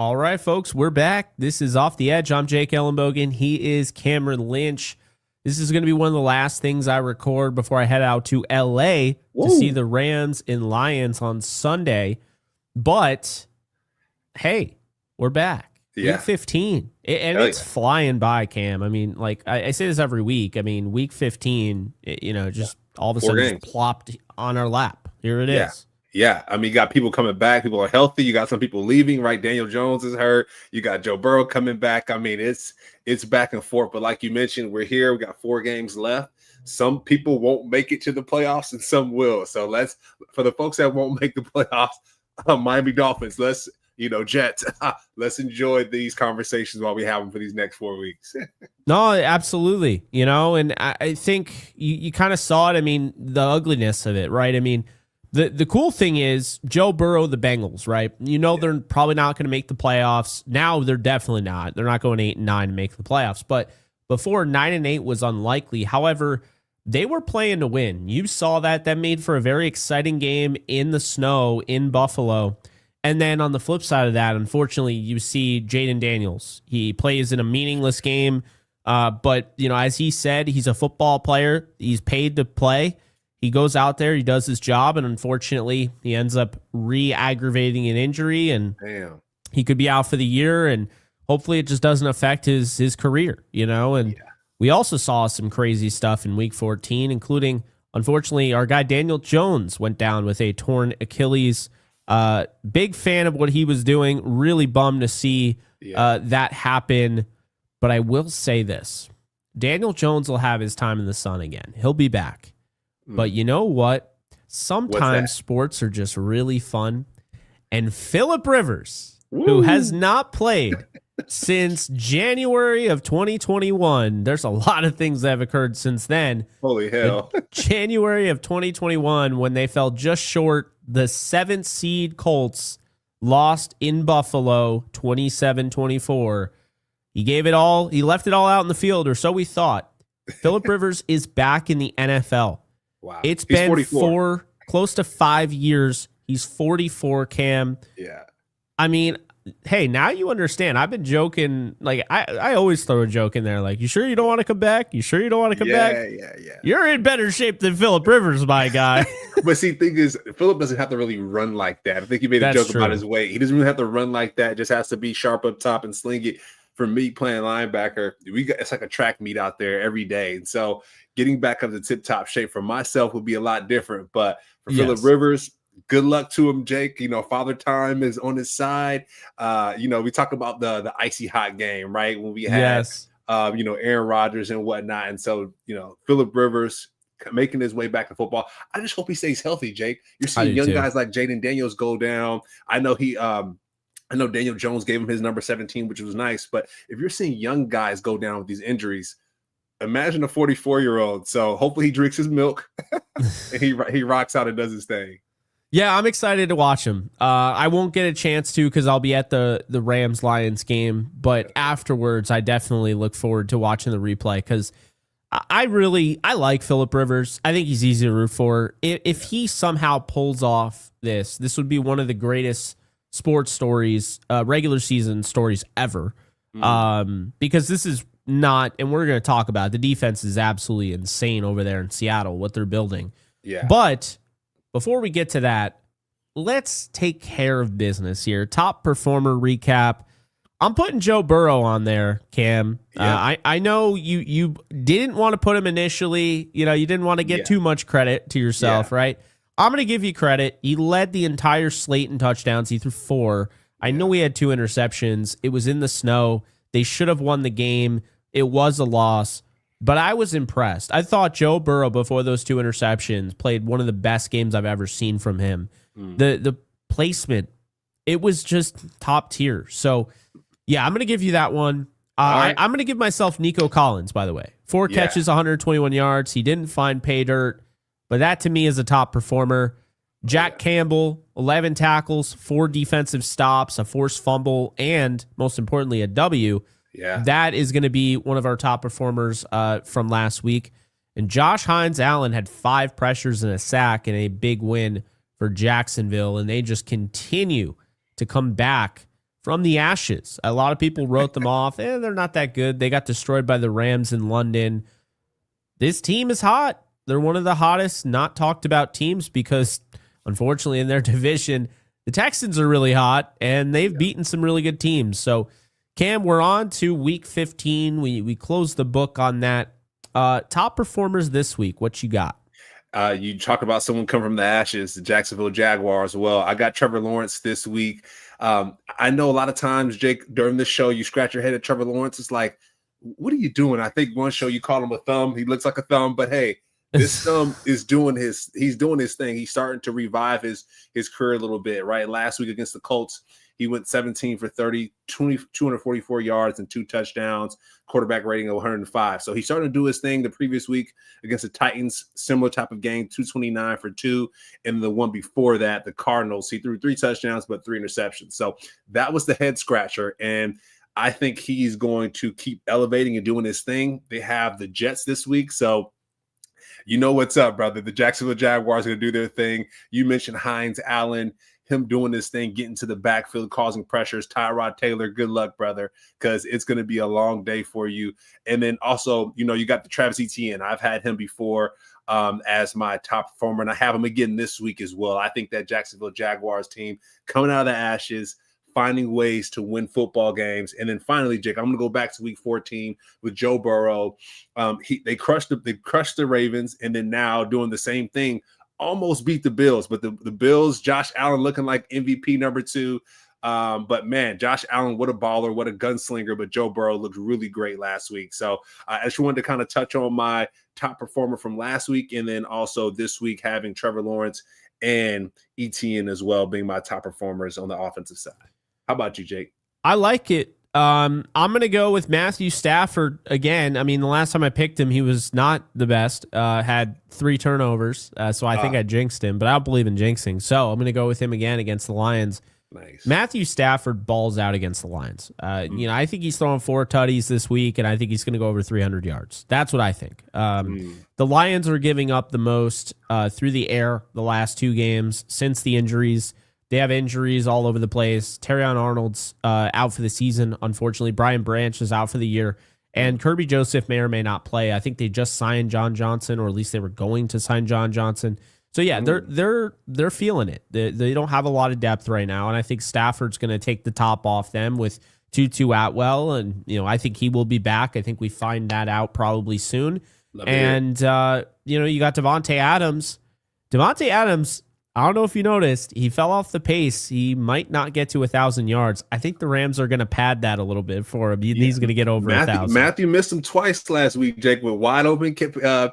All right, folks, we're back. This is Off the Edge. I'm Jake Ellenbogen. He is Cameron Lynch. This is going to be one of the last things I record before I head out to LA to see the Rams and Lions on Sunday. But, hey, we're back. Yeah. Week 15. And it's flying by, Cam. I mean, like, I say this every week. I mean, week 15, just all of a sudden just plopped on our lap. Here it is. Yeah, I mean, you got people coming back. People are healthy. You got some people leaving, right? Daniel Jones is hurt. You got Joe Burrow coming back. I mean, it's back and forth. But like you mentioned, we're here. We got 4 games left. Some people won't make it to the playoffs, and some will. So for the folks that won't make the playoffs, Miami Dolphins, Jets, let's enjoy these conversations while we have them for these next 4 weeks. No, absolutely. And I think you kind of saw it. I mean, the ugliness of it, right? I mean, The cool thing is Joe Burrow, the Bengals, right? They're probably not going to make the playoffs. Now they're definitely not. They're not going 8-9 to make the playoffs. But before 9-8 was unlikely. However, they were playing to win. You saw that. That made for a very exciting game in the snow in Buffalo. And then on the flip side of that, unfortunately, you see Jaden Daniels. He plays in a meaningless game. But as he said, he's a football player. He's paid to play. He goes out there, he does his job, and unfortunately, he ends up re-aggravating an injury, and he could be out for the year, and hopefully it just doesn't affect his career, And we also saw some crazy stuff in Week 14, including, unfortunately, our guy Daniel Jones went down with a torn Achilles. Big fan of what he was doing. Really bummed to see that happen, but I will say this. Daniel Jones will have his time in the sun again. He'll be back. But you know what? Sometimes sports are just really fun. And Phillip Rivers, who has not played since January of 2021, there's a lot of things that have occurred since then. Holy hell. January of 2021, when they fell just short, the 7th seed Colts lost in Buffalo 27-24. He gave it all. He left it all out in the field, or so we thought. Phillip Rivers is back in the NFL. Wow. It's been 44. Close to 5 years. He's 44, Cam. Yeah. I mean, hey, now you understand. I've been joking. Like, I always throw a joke in there. Like, you sure you don't want to come back? You sure you don't want to come back? Yeah. You're in better shape than Phillip Rivers, my guy. But see, the thing is, Phillip doesn't have to really run like that. I think you made a joke about his weight. He doesn't really have to run like that. Just has to be sharp up top and sling it. For me playing linebacker, it's like a track meet out there every day. And so getting back up to tip-top shape for myself would be a lot different. But for Phillip Rivers, good luck to him, Jake. Father time is on his side. We talk about the icy hot game, right? When we had, Aaron Rodgers and whatnot. And so, Phillip Rivers making his way back to football. I just hope he stays healthy, Jake. You're seeing young guys like Jaden Daniels go down. I know Daniel Jones gave him his number 17, which was nice. But if you're seeing young guys go down with these injuries, imagine a 44-year-old. So hopefully he drinks his milk and he rocks out and does his thing. Yeah, I'm excited to watch him. I won't get a chance to because I'll be at the Rams-Lions game. But afterwards, I definitely look forward to watching the replay because I like Phillip Rivers. I think he's easy to root for. If he somehow pulls off this would be one of the greatest sports stories, regular season stories ever. Because this is not, and we're going to talk about it, the defense is absolutely insane over there in Seattle, what they're building. Yeah. But before we get to that, let's take care of business here. Top performer recap. I'm putting Joe Burrow on there, Cam. I know you didn't want to put him initially. You didn't want to get too much credit to yourself, right? I'm going to give you credit. He led the entire slate in touchdowns. He threw 4. I know he had 2 interceptions. It was in the snow. They should have won the game. It was a loss, but I was impressed. I thought Joe Burrow, before those 2 interceptions, played one of the best games I've ever seen from him. The placement, it was just top tier. So, yeah, I'm going to give you that one. I'm going to give myself Nico Collins, by the way. 4 catches, 121 yards. He didn't find pay dirt. But that, to me, is a top performer. Jack Campbell, 11 tackles, 4 defensive stops, a forced fumble, and, most importantly, a W. Yeah. That is going to be one of our top performers from last week. And Josh Hines-Allen had 5 pressures and a sack in a big win for Jacksonville, and they just continue to come back from the ashes. A lot of people wrote them off. They're not that good. They got destroyed by the Rams in London. This team is hot. They're one of the hottest, not talked about teams because, unfortunately, in their division, the Texans are really hot, and they've beaten some really good teams. So, Cam, we're on to Week 15. We closed the book on that. Top performers this week. What you got? You talk about someone come from the ashes, the Jacksonville Jaguars. Well, I got Trevor Lawrence this week. I know a lot of times, Jake, during this show, you scratch your head at Trevor Lawrence. It's like, what are you doing? I think one show you called him a thumb. He looks like a thumb, but hey, this thumb is doing his thing. He's starting to revive his career a little bit, right? Last week against the Colts, he went 17 for 30, 244 yards and 2 touchdowns, quarterback rating of 105. So he's starting to do his thing. The previous week against the Titans, similar type of game, 229 for 2. And the one before that, the Cardinals, he threw 3 touchdowns, but 3 interceptions. So that was the head scratcher. And I think he's going to keep elevating and doing his thing. They have the Jets this week. So you know what's up, brother. The Jacksonville Jaguars are going to do their thing. You mentioned Hines Allen, him doing this thing, getting to the backfield, causing pressures. Tyrod Taylor, good luck, brother, because it's going to be a long day for you. And then also, you got the Travis Etienne. I've had him before as my top performer, and I have him again this week as well. I think that Jacksonville Jaguars team coming out of the ashes, finding ways to win football games. And then finally, Jake, I'm going to go back to week 14 with Joe Burrow. They crushed the Ravens, and then now doing the same thing, almost beat the Bills. But the Bills, Josh Allen looking like MVP number 2. But man, Josh Allen, what a baller, what a gunslinger. But Joe Burrow looked really great last week. So I just wanted to kind of touch on my top performer from last week, and then also this week having Trevor Lawrence and Etienne as well being my top performers on the offensive side. How about you, Jake? I like it. I'm going to go with Matthew Stafford again. I mean, the last time I picked him, he was not the best. Had 3 turnovers, so I think I jinxed him, but I don't believe in jinxing. So I'm going to go with him again against the Lions. Nice. Matthew Stafford balls out against the Lions. I think he's throwing 4 tutties this week, and I think he's going to go over 300 yards. That's what I think. The Lions are giving up the most through the air the last 2 games since the injuries. They have injuries all over the place. Terrion Arnold's out for the season, unfortunately. Brian Branch is out for the year. And Kirby Joseph may or may not play. I think they just signed John Johnson, or at least they were going to sign John Johnson. So, yeah, they're feeling it. They don't have a lot of depth right now, and I think Stafford's going to take the top off them with Tutu Atwell, and, I think he will be back. I think we find that out probably soon. You got Davante Adams. Davante Adams, I don't know if you noticed, he fell off the pace. He might not get to 1,000 yards. I think the Rams are going to pad that a little bit for him. He's going to get over 1,000. Matthew missed him twice last week, Jake, with wide open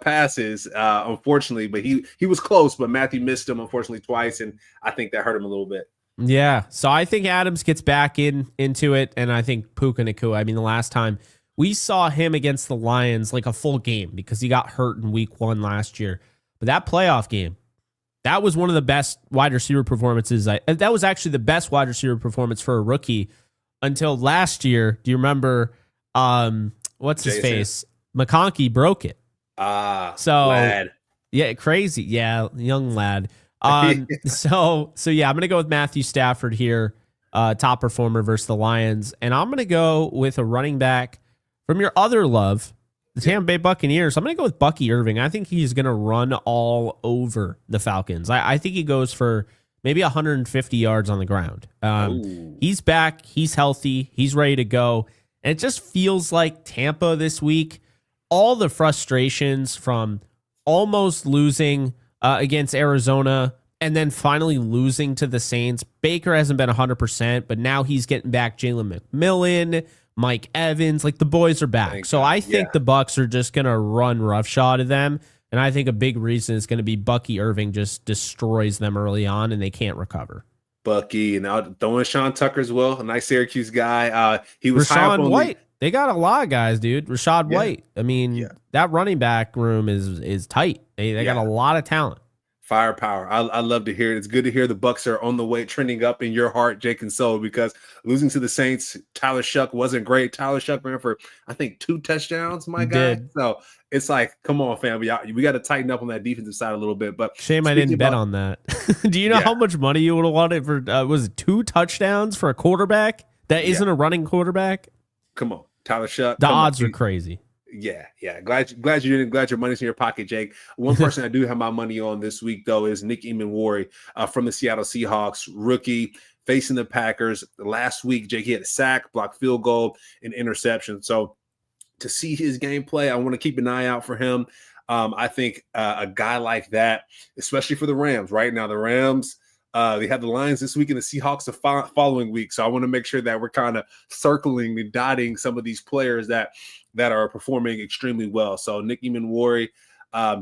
passes, unfortunately. But he was close, but Matthew missed him, unfortunately, twice, and I think that hurt him a little bit. Yeah, so I think Adams gets back into it, and I think Puka Nacua. I mean, the last time we saw him against the Lions, like a full game, because he got hurt in week 1 last year. But that playoff game, that was one of the best wide receiver performances. That was actually the best wide receiver performance for a rookie until last year. Do you remember what's his face? McConkey broke it. Lad. Yeah, crazy. Yeah, young lad. So yeah, I'm gonna go with Matthew Stafford here, top performer versus the Lions, and I'm gonna go with a running back from your other love, the Tampa Bay Buccaneers. I'm going to go with Bucky Irving. I think he's going to run all over the Falcons. I think he goes for maybe 150 yards on the ground. He's back. He's healthy. He's ready to go. And it just feels like Tampa this week, all the frustrations from almost losing against Arizona and then finally losing to the Saints. Baker hasn't been 100%, but now he's getting back Jalen McMillan, Mike Evans, like the boys are back. So I think the Bucs are just going to run roughshod at them. And I think a big reason is going to be Bucky Irving just destroys them early on and they can't recover. Bucky, and now throwing Sean Tucker as well, a nice Syracuse guy. He was Rashawn White. They got a lot of guys, dude. Rashad White. I mean, that running back room is tight. They got a lot of talent. Firepower. I love to hear it. It's good to hear the Bucs are on the way, trending up in your heart, Jake and Soul, because losing to the Saints, Tyler Shuck wasn't great. Tyler Shuck ran for, I think, 2 touchdowns, my guy. So it's like, come on, fam. We got to tighten up on that defensive side a little bit. But shame I didn't bet on that. Do you know how much money you would have wanted for, was it 2 touchdowns for a quarterback? that isn't a running quarterback. Come on, Tyler Shuck. The odds are crazy. Yeah. Glad you didn't. Glad your money's in your pocket, Jake. One person I do have my money on this week though is Nick Emmanwori from the Seattle Seahawks, rookie facing the Packers. Last week, Jake, he had a sack, blocked field goal, and interception. So to see his gameplay, I want to keep an eye out for him. I think a guy like that, especially for the Rams, right now, the Rams, they have the Lions this week and the Seahawks the following week. So I want to make sure that we're kind of circling and dotting some of these players that are performing extremely well. So Nick Emmanwori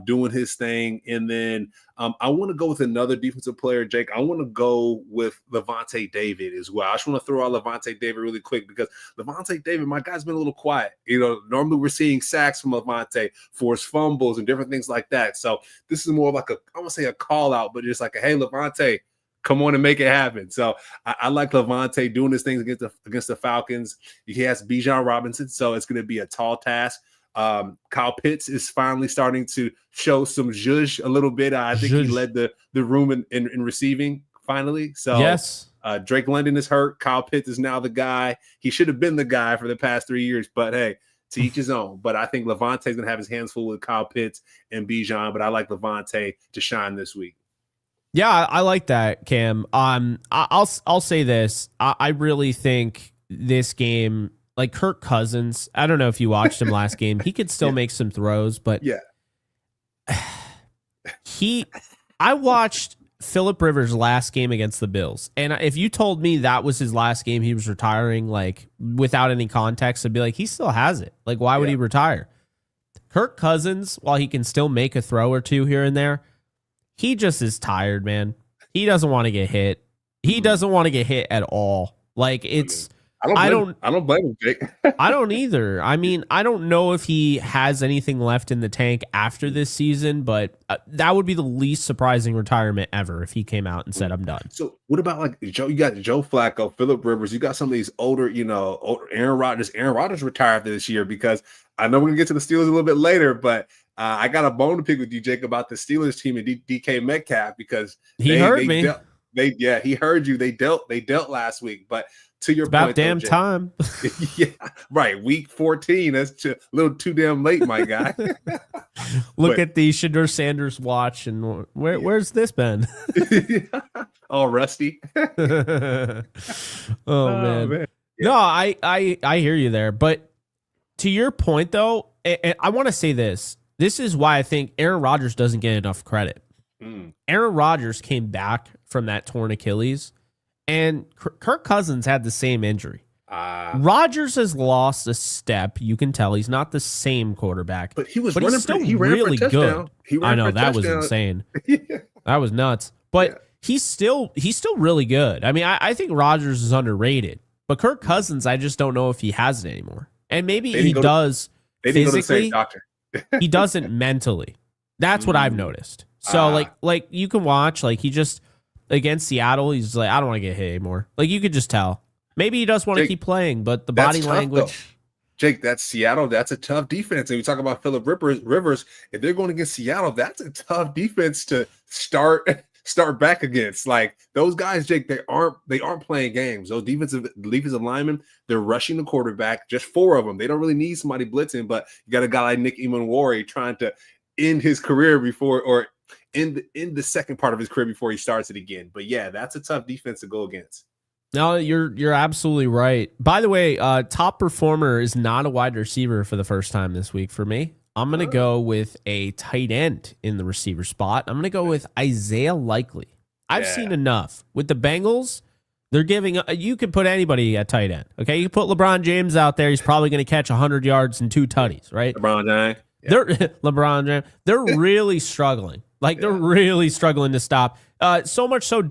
doing his thing. And then I want to go with another defensive player, Jake. I want to go with Lavonte David as well. I just want to throw out Lavonte David really quick because Lavonte David, my guy's been a little quiet. Normally we're seeing sacks from Lavonte, forced fumbles and different things like that. So this is more like I want to say a call out, but just like hey, Lavonte, come on and make it happen. So I like Lavonte doing his things against the Falcons. He has Bijan Robinson, so it's going to be a tall task. Kyle Pitts is finally starting to show some zhuzh a little bit. I think he led the room in receiving finally. So yes, Drake London is hurt. Kyle Pitts is now the guy. He should have been the guy for the past 3 years, but hey, to each his own. But I think Lavonte's going to have his hands full with Kyle Pitts and Bijan, but I like Lavonte to shine this week. Yeah, I like that, Cam. I'll say this. I really think this game, like Kirk Cousins, I don't know if you watched him last game. He could still make some throws, but I watched Phillip Rivers' last game against the Bills, and if you told me that was his last game, he was retiring, like without any context, I'd be like, he still has it. Like, why would he retire? Kirk Cousins, while he can still make a throw or two here and there, he just is tired, man. He doesn't want to get hit. He doesn't want to get hit at all. Like I don't blame him, Jake. I don't either. I mean, I don't know if he has anything left in the tank after this season, but that would be the least surprising retirement ever if he came out and said, I'm done. So what about like Joe? You got Joe Flacco, Phillip Rivers. You got some of these older, Aaron Rodgers. Aaron Rodgers retired this year because I know we're going to get to the Steelers a little bit later, but I got a bone to pick with you, Jake, about the Steelers team and DK Metcalf because he heard me. He heard you. They dealt last week, but to your about point, damn though, time. Yeah, right. Week 14. That's a little too damn late, my guy. Look at the Shedeur Sanders watch and where's this been? All rusty. Oh man. Yeah. No, I hear you there, but to your point though, and I want to say this. This is why I think Aaron Rodgers doesn't get enough credit. Aaron Rodgers came back from that torn Achilles, and Kirk Cousins had the same injury. Rodgers has lost a step. You can tell he's not the same quarterback, but he's still really good. I know that was insane. That was nuts. But he's still really good. I mean, I think Rodgers is underrated, but Kirk Cousins, I just don't know if he has it anymore. And maybe he does physically. He doesn't mentally. That's what I've noticed. So like you can watch, like he just against Seattle, he's like, I don't want to get hit anymore. Like you could just tell. Maybe he does want to keep playing, but the body language. Though. Jake, that's Seattle. That's a tough defense. And we talk about Phillip Rivers. If they're going against Seattle, that's a tough defense to start back against. Like those guys, Jake, they aren't playing games. Those defensive linemen, they're rushing the quarterback. Just 4 of them. They don't really need somebody blitzing, but you got a guy like Nick Emmanwori trying to end his career before or in the second part of his career before he starts it again. But yeah, that's a tough defense to go against. No, you're absolutely right. By the way, top performer is not a wide receiver for the first time this week for me. I'm going to go with a tight end in the receiver spot. I'm going to go with Isaiah Likely. I've seen enough. With the Bengals, they're giving you could put anybody at tight end. Okay, you put LeBron James out there, he's probably going to catch 100 yards and 2 tutties, right? LeBron James. LeBron James. They're really struggling. Like they're really struggling to stop. So much so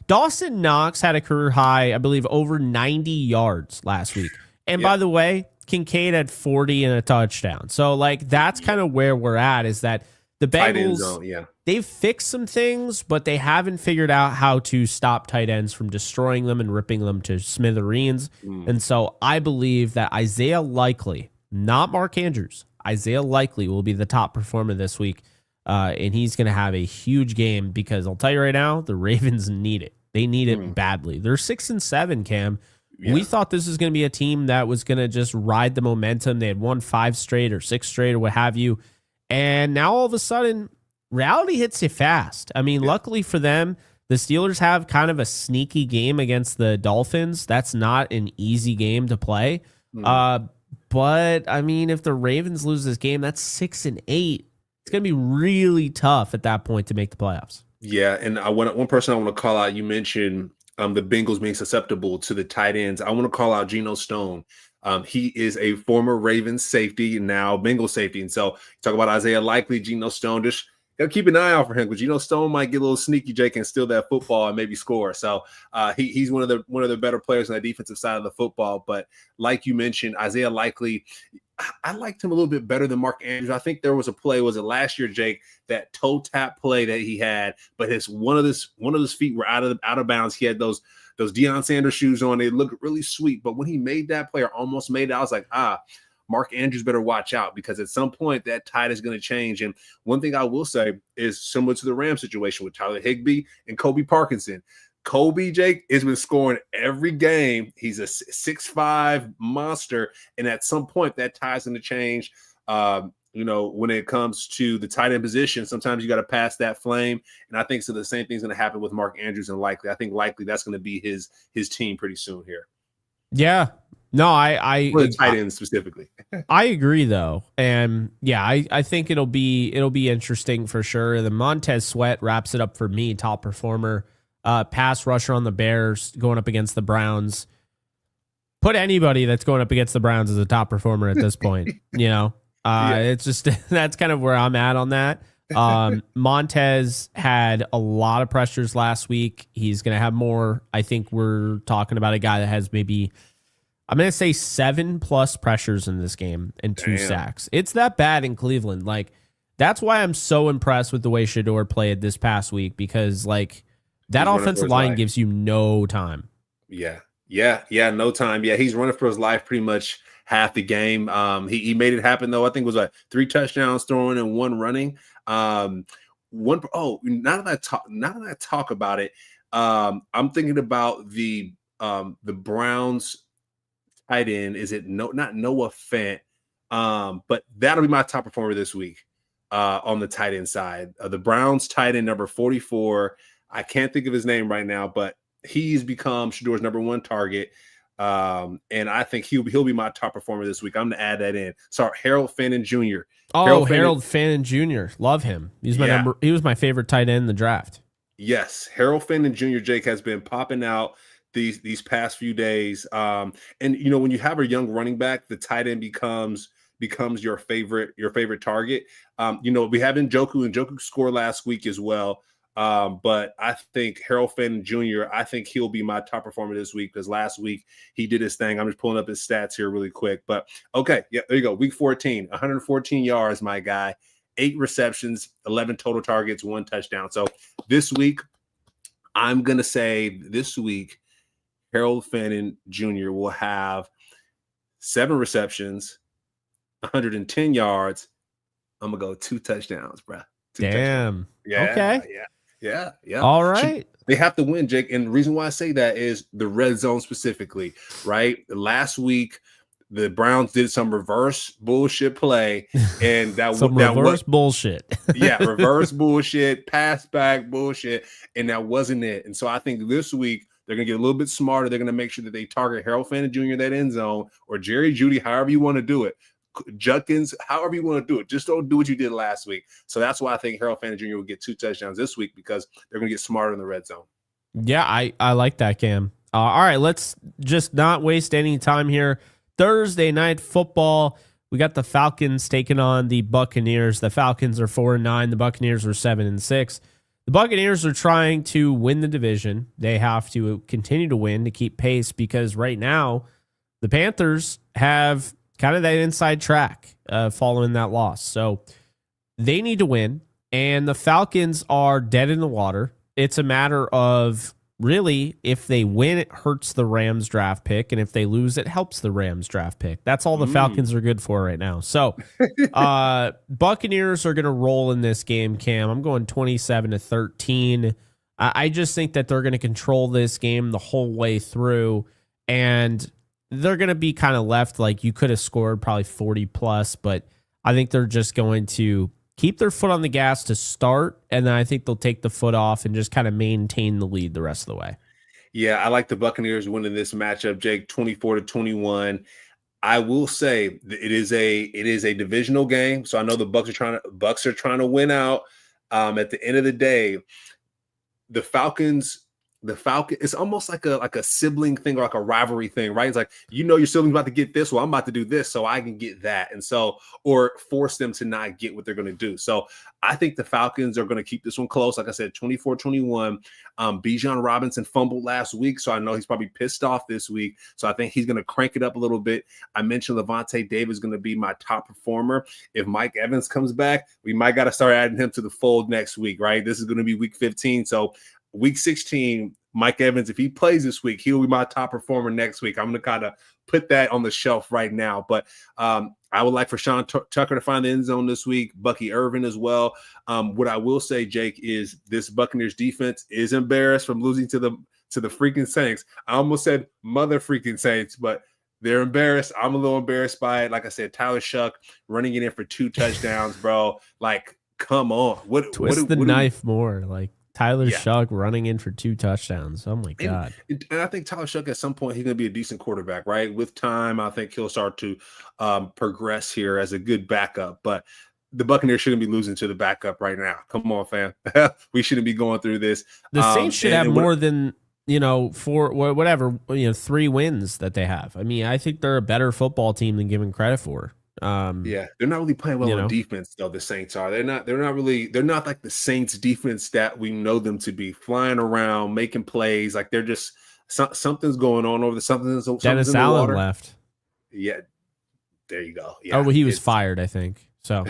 Dawson Knox had a career high, I believe, over 90 yards last week. And by the way, Kincaid had 40 and a touchdown. So like that's kind of where we're at, is that the Bengals, they've fixed some things, but they haven't figured out how to stop tight ends from destroying them and ripping them to smithereens. And so I believe that Isaiah Likely, not Mark Andrews, Isaiah Likely will be the top performer this week. And he's going to have a huge game because I'll tell you right now, the Ravens need it. They need it badly. They're 6-7, Cam. We thought this was going to be a team that was going to just ride the momentum. They had won 5 straight or 6 straight or what have you. And now all of a sudden, reality hits you fast. I mean, luckily for them, the Steelers have kind of a sneaky game against the Dolphins. That's not an easy game to play. But, I mean, if the Ravens lose this game, that's 6-8. It's going to be really tough at that point to make the playoffs. Yeah, and one person I want to call out, you mentioned the Bengals being susceptible to the tight ends. I want to call out Geno Stone. He is a former Ravens safety, now Bengals safety. And so talk about Isaiah Likely, Geno Stone. Just got to keep an eye out for him because Geno Stone might get a little sneaky, Jake, and steal that football and maybe score. So he's one of the better players on the defensive side of the football. But like you mentioned, Isaiah Likely, I liked him a little bit better than Mark Andrews. I think there was a play, was it last year, Jake, that toe tap play that he had, but one of his feet were out of bounds. He had those Deion Sanders shoes on. They looked really sweet, but when he made that play or almost made it, I was like, Mark Andrews better watch out because at some point that tide is going to change. And one thing I will say is similar to the Rams situation with Tyler Higbee and Kobe Parkinson. Kobe, Jake, has been scoring every game. He's a 6'5" monster. And at some point, that tie's going to change. When it comes to the tight end position, sometimes you got to pass that flame. And I think so the same thing's going to happen with Mark Andrews and Likely. I think Likely that's going to be his team pretty soon here. Yeah. No, I for the tight end specifically. I agree though. And yeah, I think it'll be interesting for sure. The Montez Sweat wraps it up for me, top performer. Pass rusher on the Bears going up against the Browns. Put anybody that's going up against the Browns as a top performer at this point. It's just that's kind of where I'm at on that. Montez had a lot of pressures last week. He's going to have more. I think we're talking about a guy that has maybe, I'm going to say 7+ pressures in this game and 2 sacks. It's that bad in Cleveland. Like, that's why I'm so impressed with the way Shedeur played this past week because that offensive line gives you no time. Yeah, no time. Yeah, he's running for his life pretty much half the game. He made it happen, though. I think it was 3 touchdowns throwing and 1 running. Now that I talk about it, I'm thinking about the Browns tight end. Is it not Noah Fant? But that'll be my top performer this week on the tight end side. The Browns tight end number 44. I can't think of his name right now, but he's become Shedeur's number 1 target. And I think he'll be my top performer this week. I'm going to add that in. Sorry, Harold Fannin Jr. Harold Fannin Jr. Love him. He was my favorite tight end in the draft. Yes, Harold Fannin Jr. Jake has been popping out these past few days. And when you have a young running back, the tight end becomes your favorite target. We have Njoku, and Njoku scored last week as well. But I think Harold Fannin Jr., I think he'll be my top performer this week because last week he did his thing. I'm just pulling up his stats here really quick. But okay, yeah, there you go. Week 14, 114 yards, my guy, 8 receptions, 11 total targets, 1 touchdown. So this week, I'm going to say this week, Harold Fannin Jr. will have 7 receptions, 110 yards. I'm going to go 2 touchdowns, bro. Damn. Yeah. Okay. Yeah. All right. They have to win, Jake. And the reason why I say that is the red zone specifically, right? Last week, the Browns did some reverse bullshit play. And reverse bullshit. Reverse bullshit, pass back bullshit. And that wasn't it. And so I think this week, they're going to get a little bit smarter. They're going to make sure that they target Harold Fannin Jr. that end zone or Jerry Jeudy, however you want to do it. Judkins, however you want to do it. Just don't do what you did last week. So that's why I think Harold Fannin Jr. will get 2 touchdowns this week because they're going to get smarter in the red zone. Yeah, I like that, Cam. All right, let's just not waste any time here. Thursday night football. We got the Falcons taking on the Buccaneers. The Falcons are 4-9. The Buccaneers are 7-6. The Buccaneers are trying to win the division. They have to continue to win to keep pace because right now the Panthers have kind of that inside track following that loss. So they need to win, and the Falcons are dead in the water. It's a matter of really, if they win, it hurts the Rams draft pick, and if they lose, it helps the Rams draft pick. That's all the Falcons are good for right now. So Buccaneers are going to roll in this game, Cam. I'm going 27-13. I just think that they're going to control this game the whole way through. and they're going to be kind of left like you could have scored probably 40 plus, but I think they're just going to keep their foot on the gas to start, and then I think they'll take the foot off and just kind of maintain the lead the rest of the way. Yeah, I like the Buccaneers winning this matchup, Jake, 24-21. I will say it is a divisional game, so I know the Bucks are trying to win out. At the end of the day, the Falcons, it's almost like a sibling thing or like a rivalry thing, right? It's like, your sibling's about to get this, well, I'm about to do this so I can get that. And so, or force them to not get what they're going to do. So I think the Falcons are going to keep this one close. Like I said, 24-21. Bijan Robinson fumbled last week, so I know he's probably pissed off this week. So I think he's going to crank it up a little bit. I mentioned Levante David is going to be my top performer. If Mike Evans comes back, we might got to start adding him to the fold next week, right? This is going to be week 15. So week 16, Mike Evans, if he plays this week, he'll be my top performer next week. I'm going to kind of put that on the shelf right now. But I would like for Sean Tucker to find the end zone this week, Bucky Irvin as well. What I will say, Jake, is this Buccaneers defense is embarrassed from losing to the freaking Saints. I almost said mother freaking Saints, but they're embarrassed. I'm a little embarrassed by it. Like I said, Tyler Shuck running it in for 2 touchdowns, bro. Like, come on. Twist the knife more, like. Tyler Shuck running in for 2 touchdowns. Oh, my God. And I think Tyler Shuck at some point, he's going to be a decent quarterback, right? With time, I think he'll start to progress here as a good backup. But the Buccaneers shouldn't be losing to the backup right now. Come on, fam. We shouldn't be going through this. The Saints should have more than, 3 wins that they have. I mean, I think they're a better football team than given credit for. They're not really playing well on defense, though. The Saints are. They're not like the Saints defense that we know them to be, flying around, making plays. Like, they're just something's going on over the Dennis Allen left. Yeah, there you go. Yeah. Oh, well, he was fired, I think. So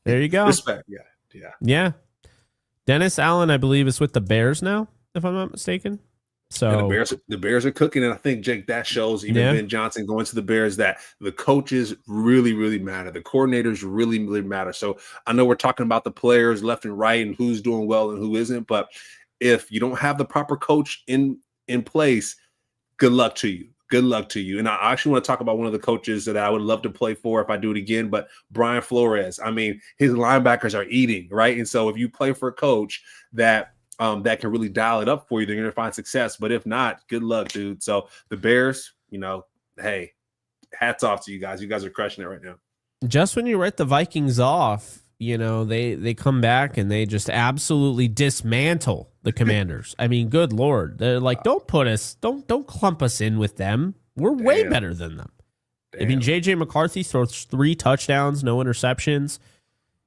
there you go. Respect. Yeah. Dennis Allen, I believe, is with the Bears now, if I'm not mistaken. So the Bears are cooking, and I think, Jake, that shows even Ben Johnson going to the Bears that the coaches really, really matter. The coordinators really, really matter. So I know we're talking about the players left and right and who's doing well and who isn't, but if you don't have the proper coach in place, good luck to you. Good luck to you. And I actually want to talk about one of the coaches that I would love to play for if I do it again, but Brian Flores. I mean, his linebackers are eating, right? And so if you play for a coach that can really dial it up for you, they're going to find success. But if not, good luck, dude. So the Bears, hey, hats off to you guys. You guys are crushing it right now. Just when you write the Vikings off, they come back and they just absolutely dismantle the Commanders. I mean, good Lord. They're like, don't clump us in with them. We're way better than them. Damn. I mean, J.J. McCarthy throws 3 touchdowns, no interceptions.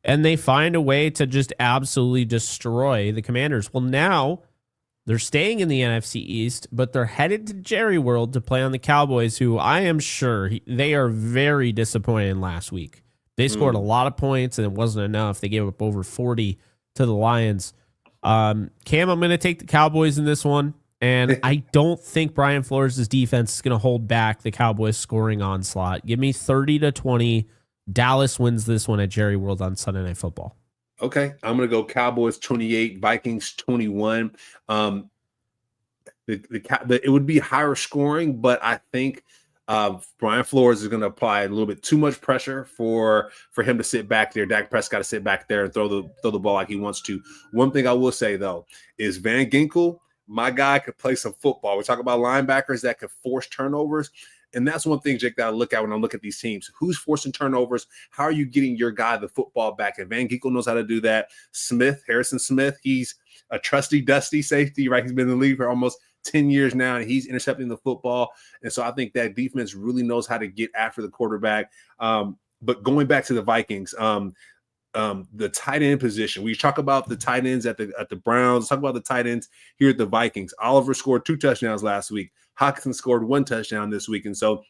And they find a way to just absolutely destroy the Commanders. Well, now they're staying in the NFC East, but they're headed to Jerry World to play on the Cowboys, who I am sure they are very disappointed in last week. They scored a lot of points, and it wasn't enough. They gave up over 40 to the Lions. Cam, I'm going to take the Cowboys in this one, and I don't think Brian Flores' defense is going to hold back the Cowboys' scoring onslaught. Give me 30-20. Dallas wins this one at Jerry World on Sunday Night Football. Okay, I'm going to go Cowboys 28, Vikings 21. It would be higher scoring, but I think Brian Flores is going to apply a little bit too much pressure for him to sit back there. Dak Prescott to sit back there and throw the ball like he wants to. One thing I will say, though, is Van Ginkel, my guy, could play some football. We talk about linebackers that could force turnovers. And that's one thing, Jake, that I look at when I look at these teams. Who's forcing turnovers? How are you getting your guy the football back? And Van Ginkel knows how to do that. Harrison Smith, he's a trusty, dusty safety, right? He's been in the league for almost 10 years now, and he's intercepting the football. And so I think that defense really knows how to get after the quarterback. But going back to the Vikings, the tight end position. We talk about the tight ends at the Browns. Talk about the tight ends here at the Vikings. Oliver scored 2 touchdowns last week. Hockenson scored 1 touchdown this week. And so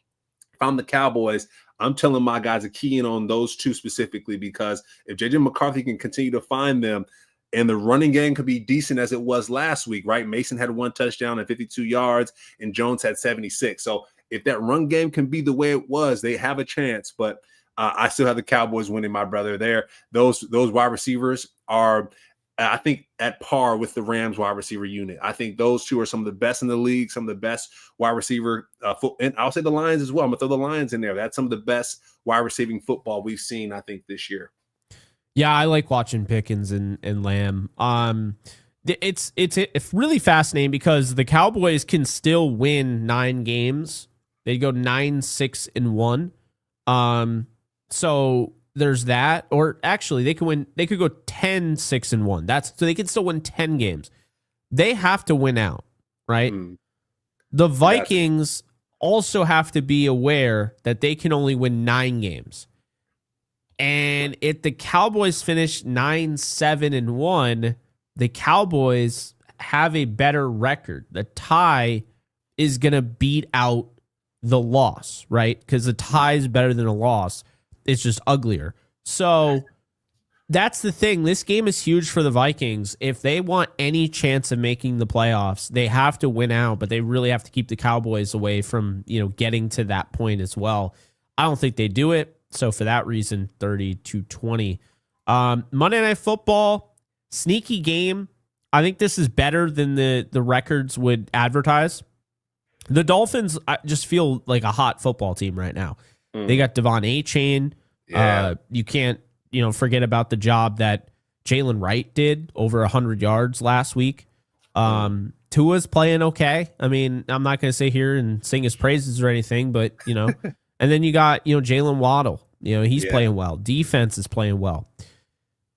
if I'm the Cowboys, I'm telling my guys to key in on those 2 specifically, because if J.J. McCarthy can continue to find them, and the running game could be decent as it was last week, right? Mason had 1 touchdown and 52 yards, and Jones had 76. So if that run game can be the way it was, they have a chance. But I still have the Cowboys winning, my brother. Those wide receivers are I think at par with the Rams wide receiver unit. I think those two are some of the best in the league, some of the best wide receiver and I'll say the Lions as well. I'm gonna throw the Lions in there. That's some of the best wide receiving football we've seen, I think, this year. Yeah, I like watching Pickens and Lamb. It's really fascinating because the Cowboys can still win 9 games. They go 9-6-1. So there's that, or actually they could go 10-6-1. So they can still win 10 games. They have to win out, right? The Vikings also have to be aware that they can only win 9 games. And if the Cowboys finish 9-7-1, the Cowboys have a better record. The tie is going to beat out the loss, right? Because the tie is better than a loss. It's just uglier. So that's the thing. This game is huge for the Vikings. If they want any chance of making the playoffs, they have to win out, but they really have to keep the Cowboys away from, getting to that point as well. I don't think they do it. So for that reason, 30-20. Monday Night Football, sneaky game. I think this is better than the records would advertise. The Dolphins just feel like a hot football team right now. They got Devon Achane. Yeah. You can't, forget about the job that Jalen Wright did, over 100 yards last week. Tua's playing okay. I mean, I'm not going to sit here and sing his praises or anything, but, and then you got, Jalen Waddle. He's playing well. Defense is playing well.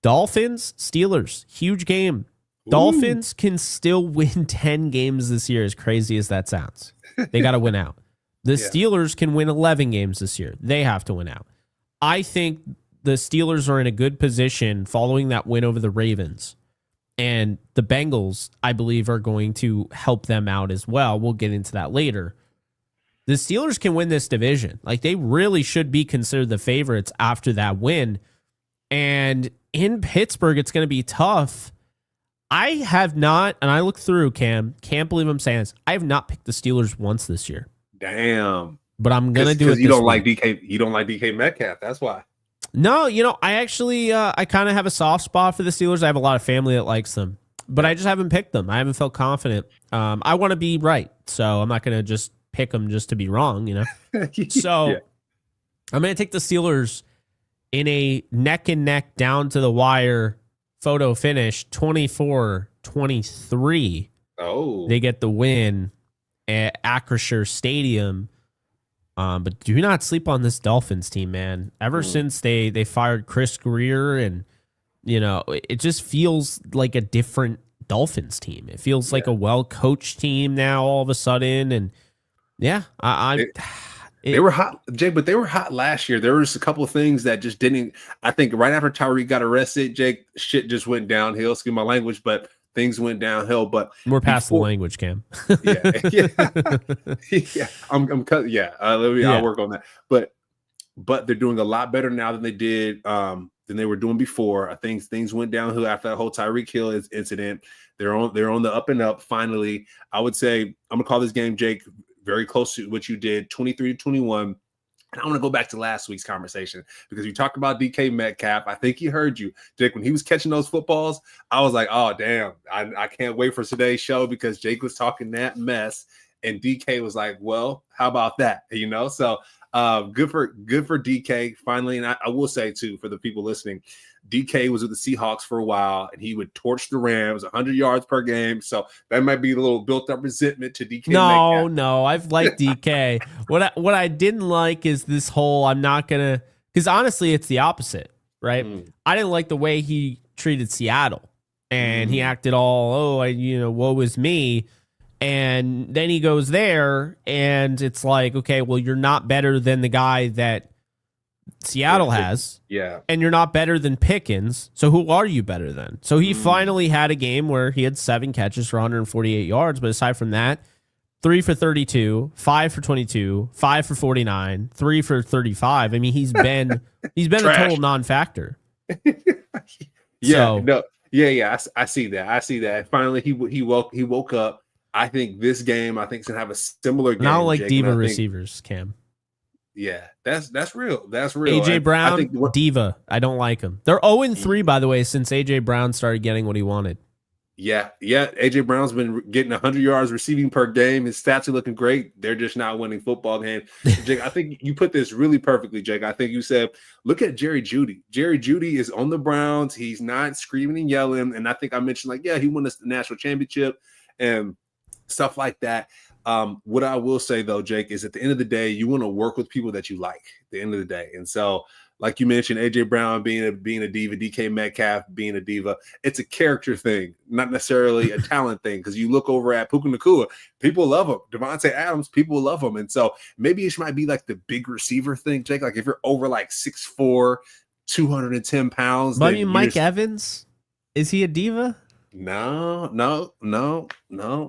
Dolphins, Steelers, huge game. Dolphins can still win 10 games this year, as crazy as that sounds. They got to win out. The Steelers can win 11 games this year. They have to win out. I think the Steelers are in a good position following that win over the Ravens. And the Bengals, I believe, are going to help them out as well. We'll get into that later. The Steelers can win this division. Like, they really should be considered the favorites after that win. And in Pittsburgh, it's going to be tough. I have not, and I look through, Cam, can't believe I'm saying this. I have not picked the Steelers once this year. Damn. But I'm going to do it you this don't week. like DK. You don't like DK Metcalf. That's why. No, I actually, I kind of have a soft spot for the Steelers. I have a lot of family that likes them, but I just haven't picked them. I haven't felt confident. I want to be right, so I'm not going to just pick them just to be wrong, So I'm going to take the Steelers in a neck and neck down to the wire photo finish, 24-23. Oh, they get the win at Acrisure Stadium. But do not sleep on this Dolphins team, man. Ever since they fired Chris Greer, and it just feels like a different Dolphins team. It feels like a well-coached team now all of a sudden, and they were hot, Jake, but they were hot last year. There was a couple of things that just didn't. I think right after Tyreek got arrested, Jake, shit just went downhill. Excuse my language, but things went downhill. But we're past the language, Cam. I'll work on that. But they're doing a lot better now than they did than they were doing before. I think things went downhill after that whole Tyreek Hill incident. They're on the up and up. Finally, I would say I'm gonna call this game, Jake, very close to what you did, 23-21. And I want to go back to last week's conversation because you talked about DK Metcalf. I think he heard you, Jake, when he was catching those footballs. I was like, oh, damn, I can't wait for today's show because Jake was talking that mess. And DK was like, well, how about that? So good for DK finally. And I will say, too, for the people listening, DK was with the Seahawks for a while, and he would torch the Rams 100 yards per game. So that might be a little built-up resentment to DK. No, I've liked DK. What I didn't like is this whole I'm not going to – because honestly, it's the opposite, right? I didn't like the way he treated Seattle, and he acted all, woe is me. And then he goes there, and it's like, okay, well, you're not better than the guy that Seattle has. Yeah. And you're not better than Pickens. So who are you better than? So he finally had a game where he had 7 catches for 148 yards. But aside from that, 3 for 32, 5 for 22, 5 for 49, 3 for 35. I mean, he's been a total non-factor. I see that. Finally, he woke up. I think this game, is gonna have a similar game. Not like Jake, diva receivers, Cam. Yeah, that's real. That's real. AJ Brown, I think diva. I don't like him. They're 0-3, by the way, since AJ Brown started getting what he wanted. Yeah. AJ Brown's been getting 100 yards receiving per game. His stats are looking great. They're just not winning football games. Jake, I think you put this really perfectly, Jake. I think you said, look at Jerry Jeudy. Jerry Jeudy is on the Browns. He's not screaming and yelling. And I think I mentioned, like, yeah, he won the national championship and stuff like that. What I will say, though, Jake, is at the end of the day, you want to work with people that you like at the end of the day. And so, like you mentioned, AJ Brown being a diva, DK Metcalf being a diva, it's a character thing, not necessarily a talent thing. Because you look over at Puka Nacua, people love him. Devontae Adams, people love him. And so maybe it might be like the big receiver thing, Jake. Like if you're over like 6'4", 210 pounds. But I mean, Mike Evans, is he a diva? No,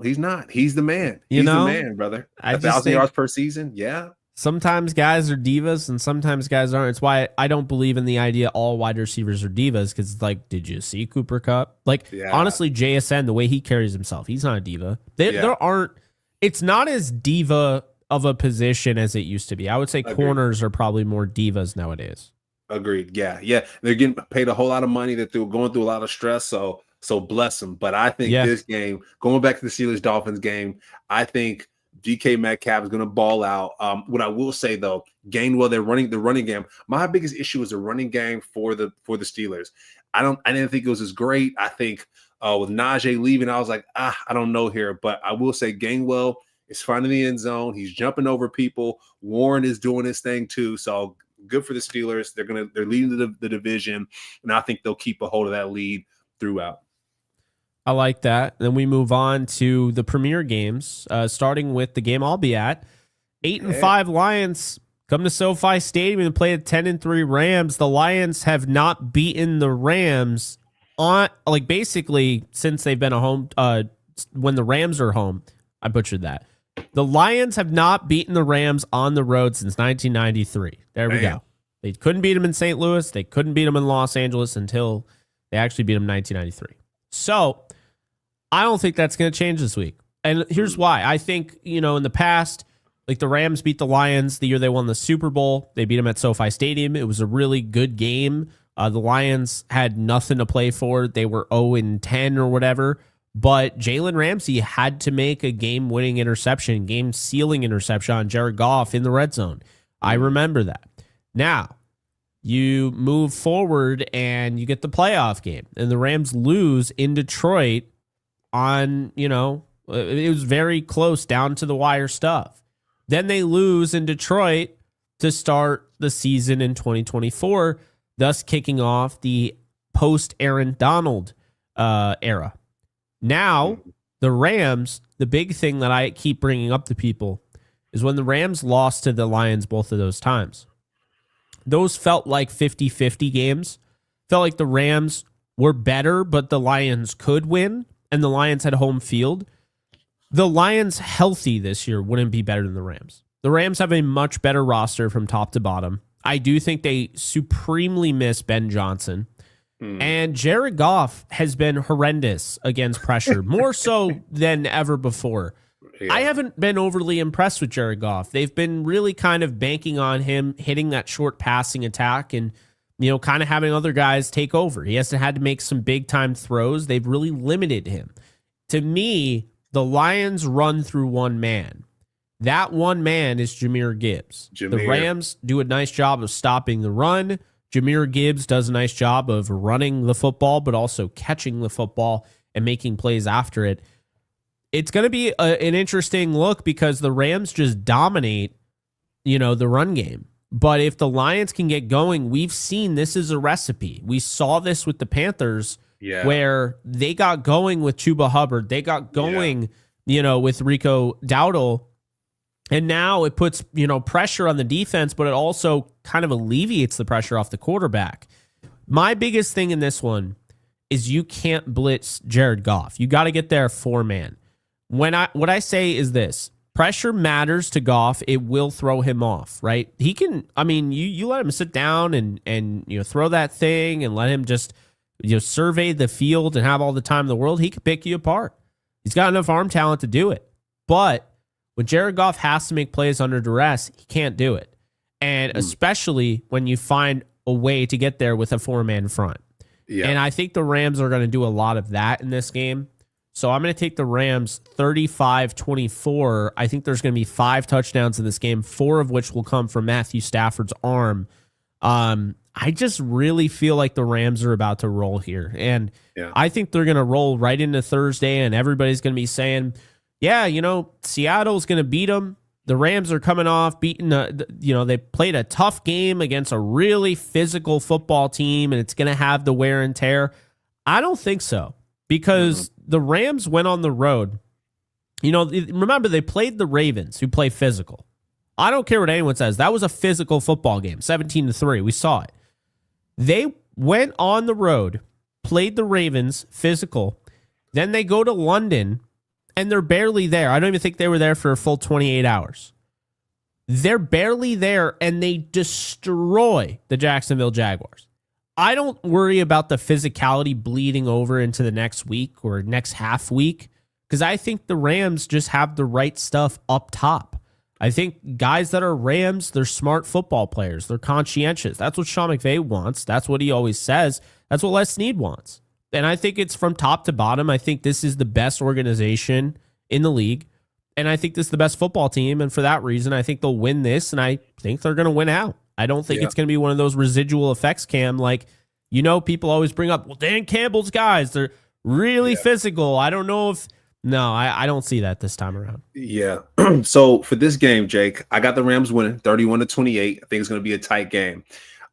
he's not. He's the man. He's the man, brother. 1,000 yards per season. Yeah. Sometimes guys are divas and sometimes guys aren't. It's why I don't believe in the idea all wide receivers are divas, because it's like, did you see Cooper Kupp? Honestly, JSN, the way he carries himself, he's not a diva. There aren't. It's not as diva of a position as it used to be. I would say corners are probably more divas nowadays. Agreed. Yeah. They're getting paid a whole lot of money. They're going through a lot of stress. So bless them. But I think this game, going back to the Steelers-Dolphins game, I think DK Metcalf is going to ball out. What I will say, though, Gainwell, they're running the running game. My biggest issue is the running game for the Steelers. I didn't think it was as great. I think with Najee leaving, I was like, I don't know here. But I will say Gainwell is finding the end zone. He's jumping over people. Warren is doing his thing too. So good for the Steelers. They're leading the division, and I think they'll keep a hold of that lead throughout. I like that. Then we move on to the premier games, starting with the game I'll be at. 8-5 Lions come to SoFi Stadium and play the 10-3 Rams. The Lions have not beaten the Rams on basically since they've been a home. When the Rams are home, I butchered that. The Lions have not beaten the Rams on the road since 1993. There we go. They couldn't beat them in St. Louis. They couldn't beat them in Los Angeles until they actually beat them in 1993. So I don't think that's going to change this week. And here's why. I think, in the past, like the Rams beat the Lions the year they won the Super Bowl. They beat them at SoFi Stadium. It was a really good game. The Lions had nothing to play for. They were 0-10 or whatever. But Jalen Ramsey had to make a game-winning interception, game-sealing interception on Jared Goff in the red zone. I remember that. Now, you move forward and you get the playoff game. And the Rams lose in Detroit on, it was very close, down to the wire stuff. Then they lose in Detroit to start the season in 2024, thus kicking off the post-Aaron Donald era. Now, the Rams, the big thing that I keep bringing up to people is when the Rams lost to the Lions both of those times. Those felt like 50-50 games. Felt like the Rams were better, but the Lions could win, and the Lions had home field. The Lions healthy this year wouldn't be better than the Rams. The Rams have a much better roster from top to bottom. I do think they supremely miss Ben Johnson. And Jared Goff has been horrendous against pressure, more so than ever before. Yeah. I haven't been overly impressed with Jared Goff. They've been really kind of banking on him hitting that short passing attack and, kind of having other guys take over. He hasn't had to make some big time throws. They've really limited him. To me, the Lions run through one man. That one man is Jahmyr Gibbs. The Rams do a nice job of stopping the run. Jahmyr Gibbs does a nice job of running the football, but also catching the football and making plays after it. It's going to be an interesting look because the Rams just dominate, the run game. But if the Lions can get going, we've seen this is a recipe. We saw this with the Panthers where they got going with Chuba Hubbard. They got going, with Rico Dowdle. And now it puts, pressure on the defense, but it also kind of alleviates the pressure off the quarterback. My biggest thing in this one is you can't blitz Jared Goff. You got to get there 4-man. What I say is this: pressure matters to Goff. It will throw him off, right? He can. I mean, you let him sit down and throw that thing and let him just survey the field and have all the time in the world. He could pick you apart. He's got enough arm talent to do it, but when Jared Goff has to make plays under duress, he can't do it. and especially when you find a way to get there with a 4-man front. Yeah. And I think the Rams are going to do a lot of that in this game. So I'm going to take the Rams 35-24. I think there's going to be 5 touchdowns in this game, 4 of which will come from Matthew Stafford's arm. I just really feel like the Rams are about to roll here. And I think they're going to roll right into Thursday, and everybody's going to be saying, yeah, Seattle's going to beat them. The Rams are coming off beating, they played a tough game against a really physical football team, and it's going to have the wear and tear. I don't think so, because the Rams went on the road. Remember, they played the Ravens, who play physical. I don't care what anyone says. That was a physical football game, 17-3. We saw it. They went on the road, played the Ravens, physical. Then they go to London, and they're barely there. I don't even think they were there for a full 28 hours. They're barely there, and they destroy the Jacksonville Jaguars. I don't worry about the physicality bleeding over into the next week or next half week, because I think the Rams just have the right stuff up top. I think guys that are Rams, they're smart football players. They're conscientious. That's what Sean McVay wants. That's what he always says. That's what Les Snead wants. And I think it's from top to bottom. I think this is the best organization in the league. And I think this is the best football team. And for that reason, I think they'll win this. And I think they're going to win out. I don't think it's going to be one of those residual effects, Cam. Like, people always bring up, well, Dan Campbell's guys, they're really physical. I don't know if... No, I don't see that this time around. Yeah. So for this game, Jake, I got the Rams winning 31-28. I think it's going to be a tight game.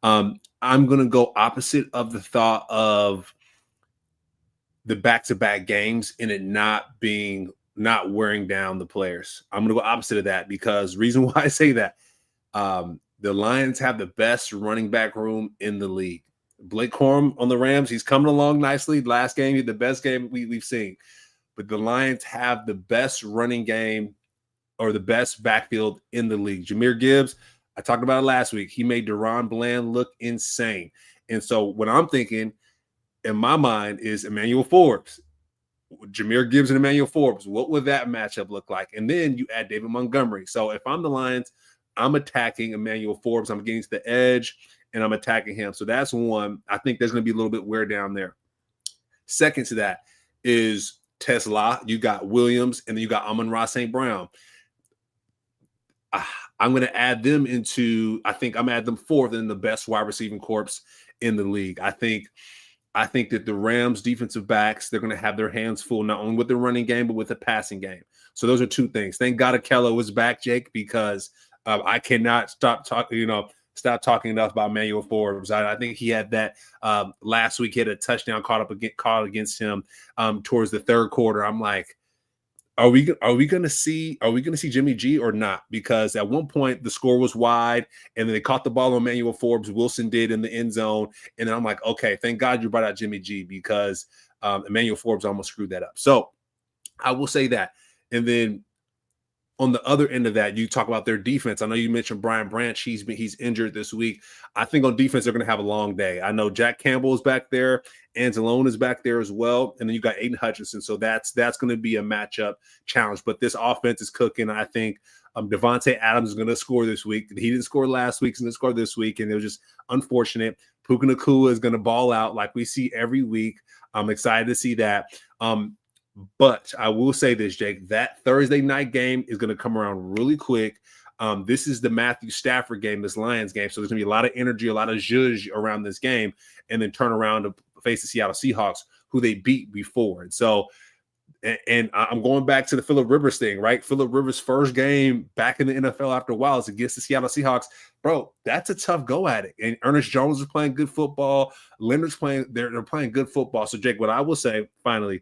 I'm going to go opposite of the thought of the back-to-back games and it not wearing down the players. I'm going to go opposite of that, because reason why I say that, the Lions have the best running back room in the league. Blake Corum on the Rams, he's coming along nicely. Last game, he had the best game we've seen. But the Lions have the best running game or the best backfield in the league. Jahmyr Gibbs, I talked about it last week. He made DaRon Bland look insane. And so what I'm thinking in my mind is Emmanuel Forbes. Jahmyr Gibbs and Emmanuel Forbes. What would that matchup look like? And then you add David Montgomery. So if I'm the Lions, I'm attacking Emmanuel Forbes. I'm getting to the edge, and I'm attacking him. So that's one. I think there's going to be a little bit wear down there. Second to that is Tesla, you got Williams, and then you got Amon-Ra St. Brown. I'm going to add them into, I think I'm add them fourth in the best wide receiving corps in the league. I think that the Rams defensive backs, they're going to have their hands full, not only with the running game, but with the passing game. So those are two things. Thank God Akello is back, Jake, because I cannot stop talking enough about Emmanuel Forbes. I think he had that last week. He had a touchdown caught against him towards the third quarter. I'm like, are we going to see Jimmy G or not? Because at one point the score was wide, and then they caught the ball on Emmanuel Forbes. Wilson did in the end zone, and then I'm like, okay, thank God you brought out Jimmy G, because Emmanuel Forbes almost screwed that up. So I will say that, and then on the other end of that, you talk about their defense. I know you mentioned Brian Branch. He's injured this week. I think on defense, they're going to have a long day. I know Jack Campbell is back there. Anzalone is back there as well. And then you got Aiden Hutchinson. So that's going to be a matchup challenge. But this offense is cooking. I think Devontae Adams is going to score this week. He didn't score last week. He's going to score this week. And it was just unfortunate. Puka Nacua is going to ball out like we see every week. I'm excited to see that. But I will say this, Jake, that Thursday night game is going to come around really quick. This is the Matthew Stafford game, this Lions game. So there's going to be a lot of energy, a lot of zhuzh around this game, and then turn around to face the Seattle Seahawks, who they beat before. And so, and I'm going back to the Phillip Rivers thing, right? Phillip Rivers' first game back in the NFL after a while is against the Seattle Seahawks. Bro, that's a tough go at it. And Ernest Jones is playing good football. Leonard's playing, they're playing good football. So, Jake, what I will say finally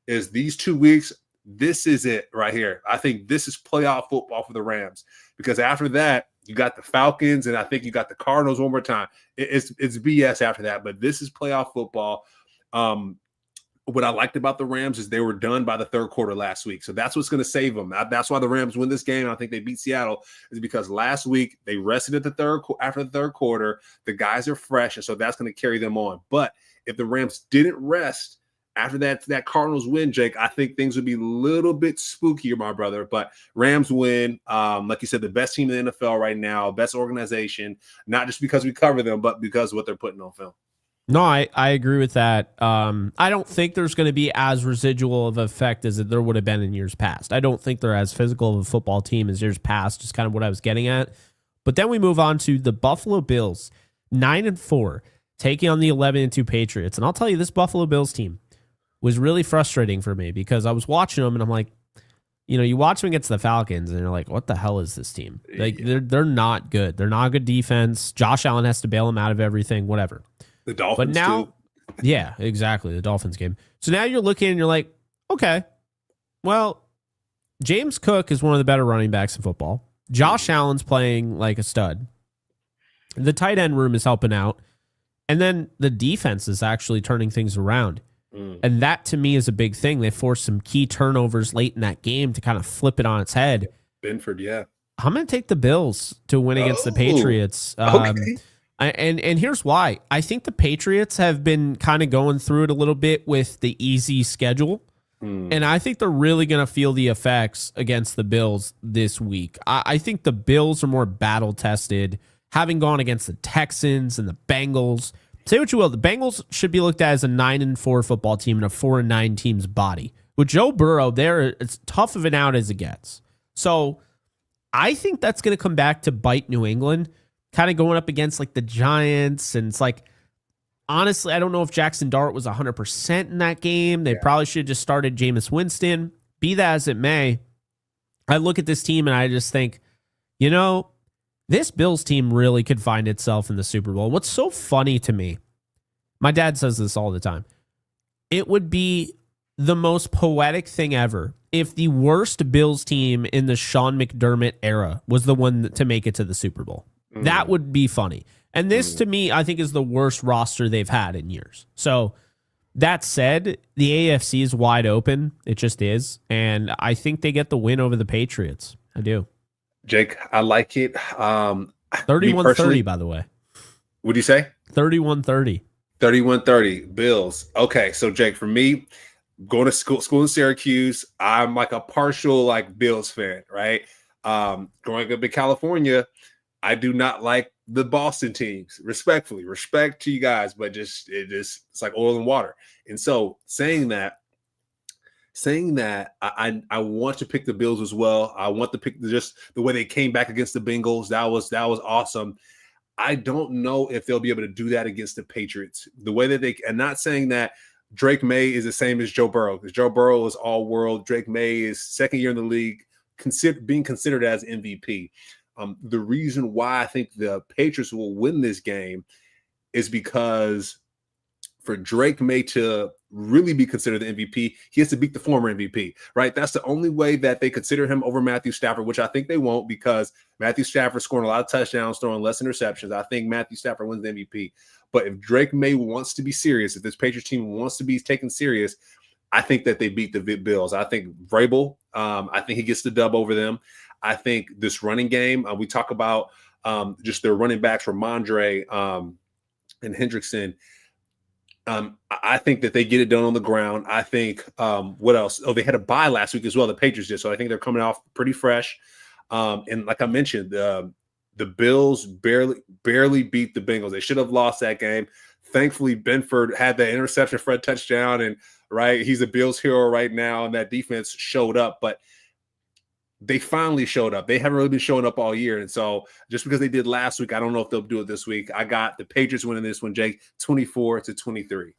is these 2 weeks, this is it right here. I think this is playoff football for the Rams, because after that, you got the Falcons, and I think you got the Cardinals one more time. It's BS after that, but this is playoff football. What I liked about the Rams is they were done by the third quarter last week. So that's what's going to save them. That's why the Rams win this game, and I think they beat Seattle, is because last week they rested at after the third quarter. The guys are fresh, and so that's going to carry them on. But if the Rams didn't rest after that Cardinals win, Jake, I think things would be a little bit spookier, my brother. But Rams win, like you said, the best team in the NFL right now, best organization, not just because we cover them, but because of what they're putting on film. No, I agree with that. I don't think there's going to be as residual of effect as there would have been in years past. I don't think they're as physical of a football team as years past, just kind of what I was getting at. But then we move on to the Buffalo Bills, 9-4, taking on the 11-2 Patriots. And I'll tell you, this Buffalo Bills team was really frustrating for me because I was watching them and I'm like, you watch them against the Falcons and you're like, what the hell is this team? Like, they're not good. They're not a good defense. Josh Allen has to bail them out of everything, whatever. The Dolphins, but now, too. Yeah, exactly. The Dolphins game. So now you're looking and you're like, okay, well, James Cook is one of the better running backs in football. Josh Allen's playing like a stud. The tight end room is helping out. And then the defense is actually turning things around. And that, to me, is a big thing. They forced some key turnovers late in that game to kind of flip it on its head. Benford, yeah. I'm going to take the Bills to win against the Patriots. Okay. And here's why. I think the Patriots have been kind of going through it a little bit with the easy schedule. And I think they're really going to feel the effects against the Bills this week. I think the Bills are more battle-tested, having gone against the Texans and the Bengals. Say what you will, the Bengals should be looked at as a 9-4 football team in a 4-9 team's body. With Joe Burrow, it's tough of an out as it gets. So I think that's going to come back to bite New England, kind of going up against like the Giants. And it's like, honestly, I don't know if Jackson Dart was 100% in that game. They probably should have just started Jameis Winston. Be that as it may, I look at this team and I just think, this Bills team really could find itself in the Super Bowl. What's so funny to me, my dad says this all the time, it would be the most poetic thing ever if the worst Bills team in the Sean McDermott era was the one to make it to the Super Bowl. That would be funny. And this, to me, I think is the worst roster they've had in years. So that said, the AFC is wide open. It just is. And I think they get the win over the Patriots. I do. Jake, I like it. 31-30, by the way. What'd you say? 31-30. 31-30, Bills. Okay, so Jake, for me, going to school in Syracuse, I'm like a partial Bills fan, right? Growing up in California, I do not like the Boston teams. Respectfully, respect to you guys, but it's like oil and water. And so saying that, I want to pick the Bills as well. I want to pick just the way they came back against the Bengals. That was awesome. I don't know if they'll be able to do that against the Patriots. The way that and not saying that Drake May is the same as Joe Burrow, because Joe Burrow is all world. Drake May is second year in the league, being considered as MVP. The reason why I think the Patriots will win this game is because for Drake May to really be considered the MVP, he has to beat the former MVP, right? That's the only way that they consider him over Matthew Stafford, which I think they won't, because Matthew Stafford scoring a lot of touchdowns, throwing less interceptions. I think Matthew Stafford wins the MVP. But if Drake May wants to be serious, if this Patriots team wants to be taken serious, I think that they beat the Bills. I think Vrabel, I think he gets the dub over them. I think this running game, we talk about just their running backs, Ramondre and Hendrickson. I think that they get it done on the ground. I think what else? Oh, they had a bye last week as well. The Patriots did, so I think they're coming off pretty fresh. And like I mentioned, the Bills barely beat the Bengals. They should have lost that game. Thankfully, Benford had that interception for a touchdown, and right, he's a Bills hero right now. And that defense showed up, but they finally showed up. They haven't really been showing up all year. And so just because they did last week, I don't know if they'll do it this week. I got the Patriots winning this one, Jake, 24-23.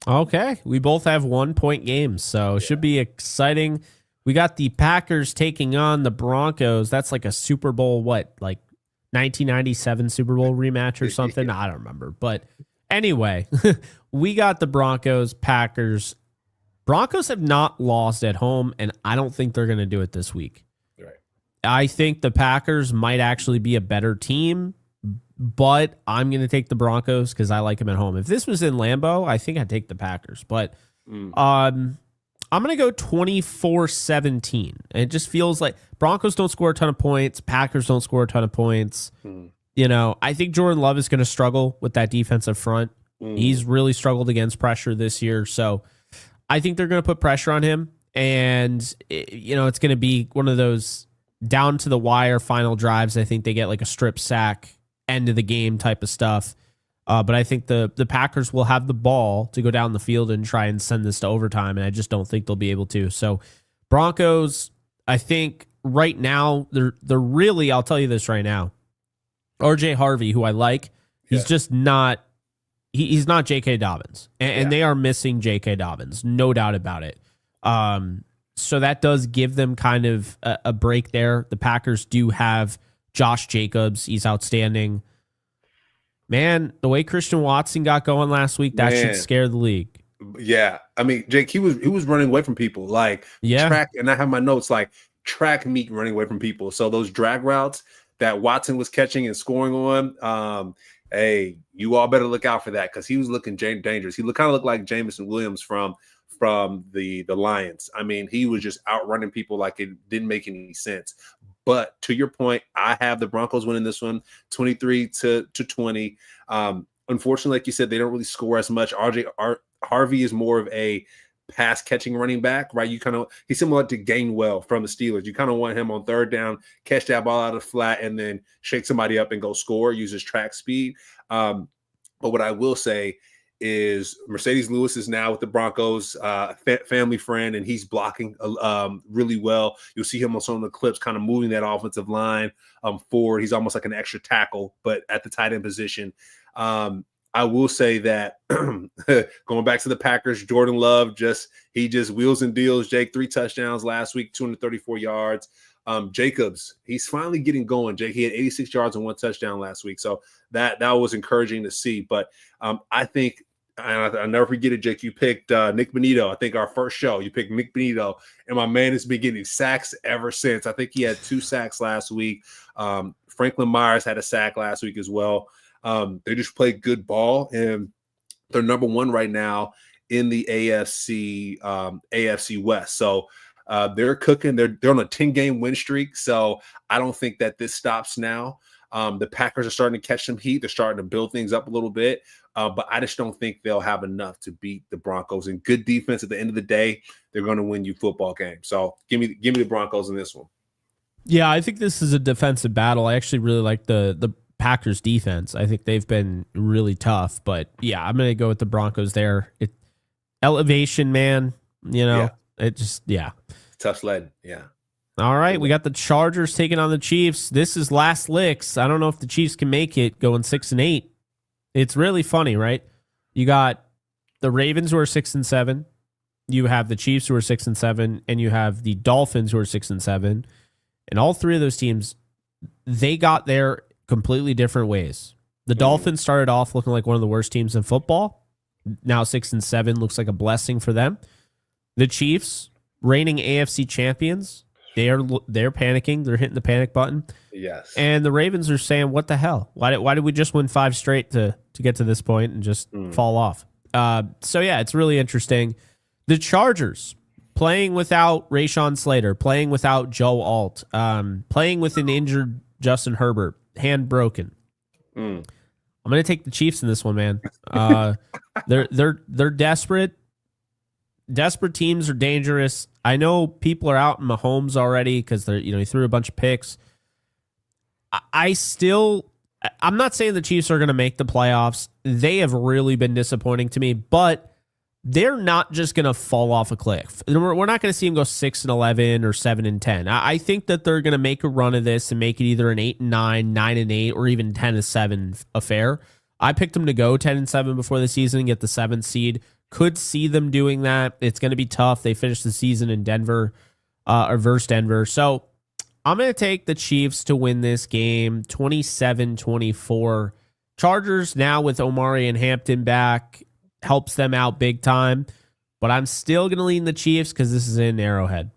Okay. We both have 1-point games, so it should be exciting. We got the Packers taking on the Broncos. That's like a Super Bowl, 1997 Super Bowl rematch or something? I don't remember. But anyway, we got the Broncos, Packers. Broncos have not lost at home, and I don't think they're going to do it this week. Right. I think the Packers might actually be a better team, but I'm going to take the Broncos because I like them at home. If this was in Lambeau, I think I'd take the Packers. But I'm going to go 24-17. It just feels like Broncos don't score a ton of points. Packers don't score a ton of points. I think Jordan Love is going to struggle with that defensive front. He's really struggled against pressure this year. So I think they're going to put pressure on him, and it's going to be one of those down to the wire final drives. I think they get like a strip sack, end of the game type of stuff. But I think the Packers will have the ball to go down the field and try and send this to overtime, and I just don't think they'll be able to. So Broncos, I think right now they're really, I'll tell you this right now, RJ Harvey, who I like, he's just not. He's not J.K. Dobbins, and they are missing J.K. Dobbins, no doubt about it. So that does give them kind of a break there. The Packers do have Josh Jacobs. He's outstanding. Man, the way Christian Watson got going last week, that should scare the league. Yeah. I mean, Jake, he was running away from people. Like, track, and I have my notes, like, track meet running away from people. So those drag routes that Watson was catching and scoring on, hey, you all better look out for that, because he was looking dangerous. He kind of looked like Jameson Williams from the Lions. I mean, he was just outrunning people like it didn't make any sense. But to your point, I have the Broncos winning this one 23-20. Unfortunately, like you said, they don't really score as much. Harvey is more of a pass catching running back, right? He's similar to Gainwell from the Steelers. You kind of want him on third down, catch that ball out of the flat, and then shake somebody up and go score, use his track speed. But what I will say is Mercedes Lewis is now with the Broncos, family friend, and he's blocking really well. You'll see him on some of the clips kind of moving that offensive line forward. He's almost like an extra tackle, but at the tight end position. I will say that going back to the Packers, Jordan Love he just wheels and deals. Jake, 3 touchdowns last week, 234 yards. Jacobs, he's finally getting going. Jake, he had 86 yards and 1 touchdown last week, so that was encouraging to see. But I think, and I'll never forget it, Jake, you picked Nick Bonito. I think our first show, you picked Nick Bonito, and my man has been getting sacks ever since. I think he had 2 sacks last week. Franklin Myers had a sack last week as well. They just play good ball, and they're number 1 right now in the AFC West. So they're cooking. They're on a 10-game win streak. So I don't think that this stops now. The Packers are starting to catch some heat. They're starting to build things up a little bit, but I just don't think they'll have enough to beat the Broncos. And good defense at the end of the day, they're going to win you football games. So give me the Broncos in this one. Yeah, I think this is a defensive battle. I actually really like the Packers defense. I think they've been really tough, but yeah, I'm going to go with the Broncos there. Elevation, man, it just, tough sled. Yeah. All right, we got the Chargers taking on the Chiefs. This is last licks. I don't know if the Chiefs can make it going 6-8. It's really funny, right? You got the Ravens who are 6-7. You have the Chiefs who are 6-7, and you have the Dolphins who are 6-7. And all 3 of those teams, they got there completely different ways. The Dolphins started off looking like one of the worst teams in football. Now 6-7 looks like a blessing for them. The Chiefs, reigning AFC champions, they're panicking. They're hitting the panic button. Yes. And the Ravens are saying, "What the hell? Why did we just win 5 straight to get to this point and just fall off?" So yeah, it's really interesting. The Chargers playing without Rashawn Slater, playing without Joe Alt, playing with an injured Justin Herbert, hand broken. I'm going to take the Chiefs in this one, man. They're desperate. Desperate teams are dangerous. I know people are out in Mahomes already because he threw a bunch of picks. I'm not saying the Chiefs are going to make the playoffs. They have really been disappointing to me, but they're not just going to fall off a cliff. We're not going to see them go 6-11 or 7-10. I think that they're going to make a run of this and make it either an 8-9, 9-8, or even 10-7 affair. I picked them to go 10-7 before the season, get the 7th seed. Could see them doing that. It's going to be tough. They finished the season in Denver, or versus Denver. So I'm going to take the Chiefs to win this game 27-24. Chargers now with Omari and Hampton back helps them out big time, but I'm still going to lean the Chiefs because this is in Arrowhead.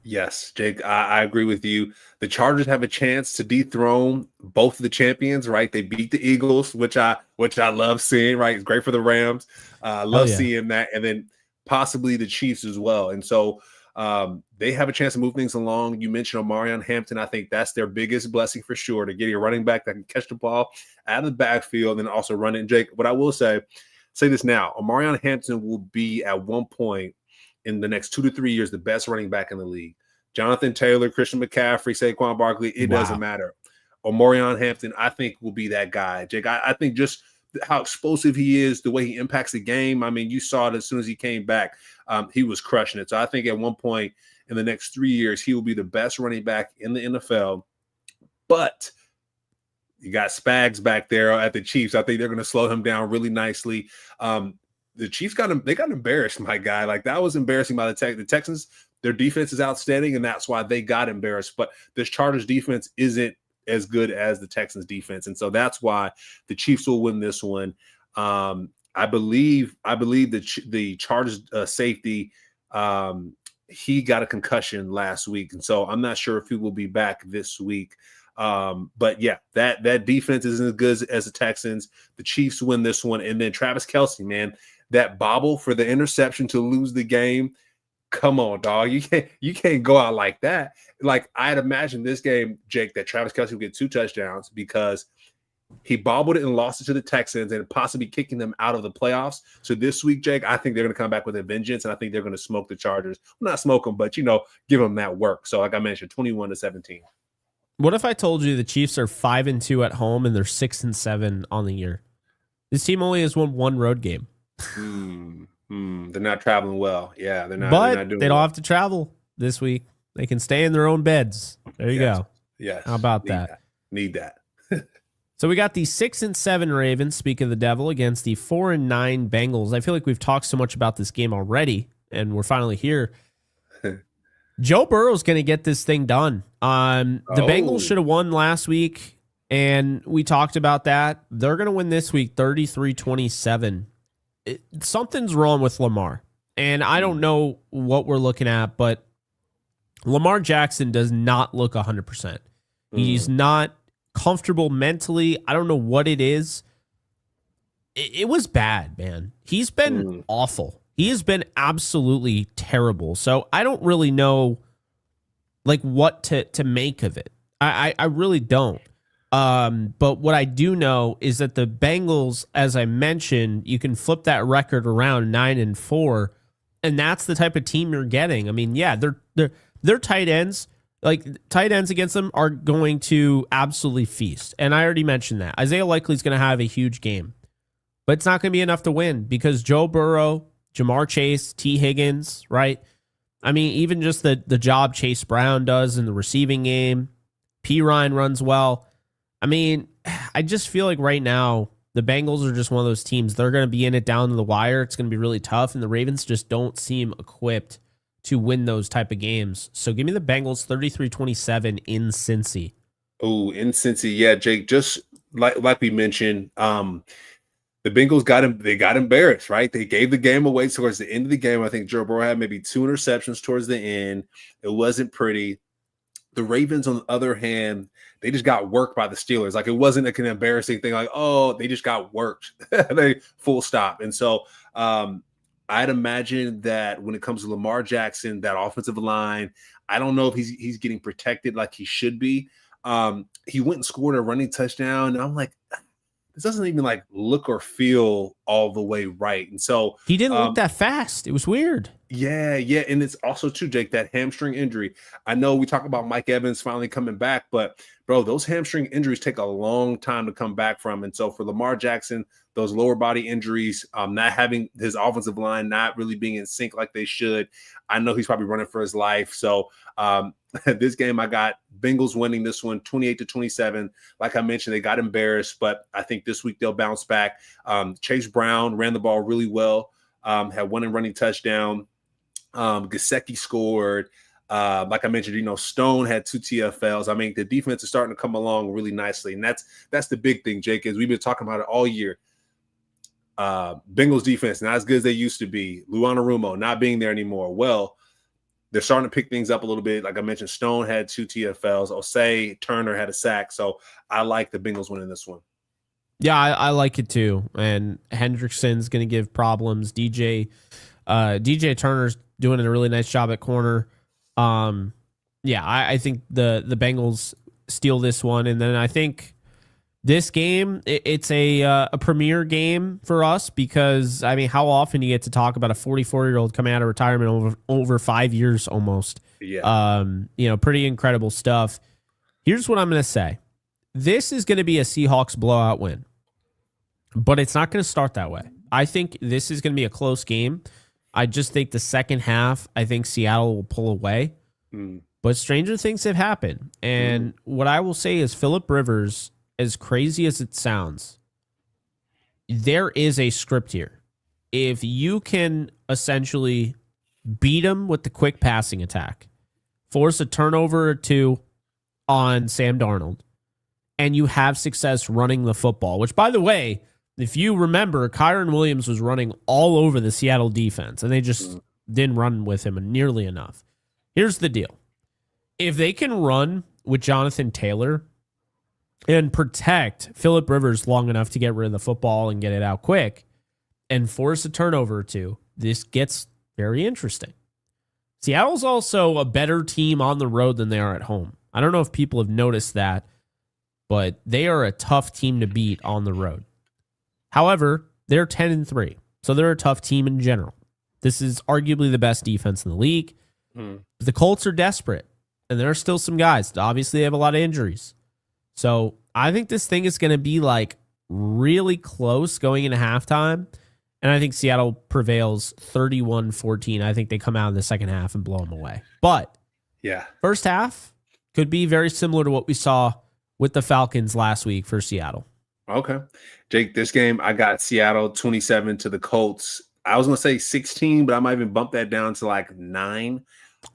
Yes, Jake, I agree with you. The Chargers have a chance to dethrone both of the champions, right? They beat the Eagles, which I love seeing, right? It's great for the Rams. Love seeing that. And then possibly the Chiefs as well. And so they have a chance to move things along. You mentioned Omarion Hampton. I think that's their biggest blessing for sure, to get a running back that can catch the ball out of the backfield and also run it. And Jake, what I will say this now, Omarion Hampton will be at one point in the next 2 to 3 years the best running back in the league. Jonathan Taylor, Christian McCaffrey, Saquon Barkley, it doesn't matter. Or Omarion Hampton, I think, will be that guy. Jake, I think just how explosive he is, the way he impacts the game. I mean, you saw it as soon as he came back. He was crushing it. So I think at one point in the next 3 years, he will be the best running back in the NFL. But you got Spags back there at the Chiefs. I think they're going to slow him down really nicely. The Chiefs got embarrassed, my guy. Like, that was embarrassing by the Texans. Their defense is outstanding, and that's why they got embarrassed. But this Chargers defense isn't as good as the Texans defense. And so that's why the Chiefs will win this one. I believe the Chargers safety, he got a concussion last week. And so I'm not sure if he will be back this week. But yeah, that defense isn't as good as the Texans. The Chiefs win this one. And then Travis Kelce, man, that bobble for the interception to lose the game. Come on, dog. You can't go out like that. Like, I'd imagine this game, Jake, that Travis Kelce will get 2 touchdowns because he bobbled it and lost it to the Texans and possibly kicking them out of the playoffs. So this week, Jake, I think they're going to come back with a vengeance, and I think they're going to smoke the Chargers. Well, not smoke them, but, give them that work. So like I mentioned, 21-17. What if I told you the Chiefs are 5-2 at home and they're 6-7 on the year? This team only has won 1 road game. They're not traveling well. Yeah, they're not. But they're not doing they don't well. have to travel this week. They can stay in their own beds. There you go. Yes. How about that? Need that. So we got the 6-7 Ravens, speak of the devil, against the 4-9 Bengals. I feel like we've talked so much about this game already, and we're finally here. Joe Burrow's going to get this thing done. The Bengals should have won last week, and we talked about that. They're going to win this week 33-27. Something's wrong with Lamar, and I don't know what we're looking at, but Lamar Jackson does not look 100%. He's not comfortable mentally. I don't know what it is. It was bad, man. He's been awful. He has been absolutely terrible. So I don't really know what to make of it. I really don't. But what I do know is that the Bengals, as I mentioned, you can flip that record around 9-4, and that's the type of team you're getting. I mean, yeah, they're tight ends. Like, tight ends against them are going to absolutely feast. And I already mentioned that. Isaiah Likely is going to have a huge game. But it's not going to be enough to win because Joe Burrow, Jamar Chase, T. Higgins, right? I mean, even just the job Chase Brown does in the receiving game. P. Ryan runs well. I mean, I just feel like right now, the Bengals are just one of those teams. They're going to be in it down to the wire. It's going to be really tough, and the Ravens just don't seem equipped to win those type of games. So give me the Bengals 33-27 in Cincy. Oh, in Cincy. Yeah, Jake, just like we mentioned, the Bengals got embarrassed, right? They gave the game away towards the end of the game. I think Joe Burrow had maybe 2 interceptions towards the end. It wasn't pretty. The Ravens, on the other hand, they just got worked by the Steelers. Like, it wasn't like an embarrassing thing. Like, oh, they just got worked. They full stop. And so I'd imagine that when it comes to Lamar Jackson, that offensive line, I don't know if he's getting protected like he should be. He went and scored a running touchdown, and I'm like, this doesn't even look or feel all the way right. And so he didn't look that fast. It was weird. Yeah. And it's also too, Jake, that hamstring injury. I know we talk about Mike Evans finally coming back, but bro, those hamstring injuries take a long time to come back from. And so for Lamar Jackson, those lower body injuries, not having his offensive line not really being in sync like they should, I know he's probably running for his life. So this game, I got Bengals winning this one 28-27. Like I mentioned, they got embarrassed, but I think this week they'll bounce back. Chase Brown ran the ball really well, had 1 running touchdown. Gesicki scored. Like I mentioned, Stone had 2 TFLs. I mean, the defense is starting to come along really nicely. And that's the big thing, Jake, is we've been talking about it all year. Bengals defense, not as good as they used to be. Lou Anarumo not being there anymore. Well, they're starting to pick things up a little bit. Like I mentioned, Stone had 2 TFLs. Osei Turner had a sack. So I like the Bengals winning this one. Yeah, I like it too. And Hendrickson's going to give problems. DJ Turner's doing a really nice job at corner. I think the Bengals steal this one. And then I think This game, it's a premier game for us because, I mean, how often do you get to talk about a 44-year-old coming out of retirement over 5 years almost? Yeah. Pretty incredible stuff. Here's what I'm going to say. This is going to be a Seahawks blowout win, but it's not going to start that way. I think this is going to be a close game. I just think the second half, I think Seattle will pull away. But stranger things have happened. And what I will say is Phillip Rivers, as crazy as it sounds, there is a script here. If you can essentially beat him with the quick passing attack, force a turnover or two on Sam Darnold, and you have success running the football, which, by the way, if you remember, Kyron Williams was running all over the Seattle defense, and they just didn't run with him nearly enough. Here's the deal. If they can run with Jonathan Taylor and protect Phillip Rivers long enough to get rid of the football and get it out quick and force a turnover or two, this gets very interesting. Seattle's also a better team on the road than they are at home. I don't know if people have noticed that, but they are a tough team to beat on the road. However, they're 10-3, so they're a tough team in general. This is arguably the best defense in the league. The Colts are desperate, and there are still some guys. Obviously, they have a lot of injuries. So I think this thing is going to be like really close going into halftime, and I think Seattle prevails 31-14. I think they come out in the second half and blow them away. But first half could be very similar to what we saw with the Falcons last week for Seattle. Okay. Jake, this game, I got Seattle 27 to the Colts. I was going to say 16, but I might even bump that down to like 9.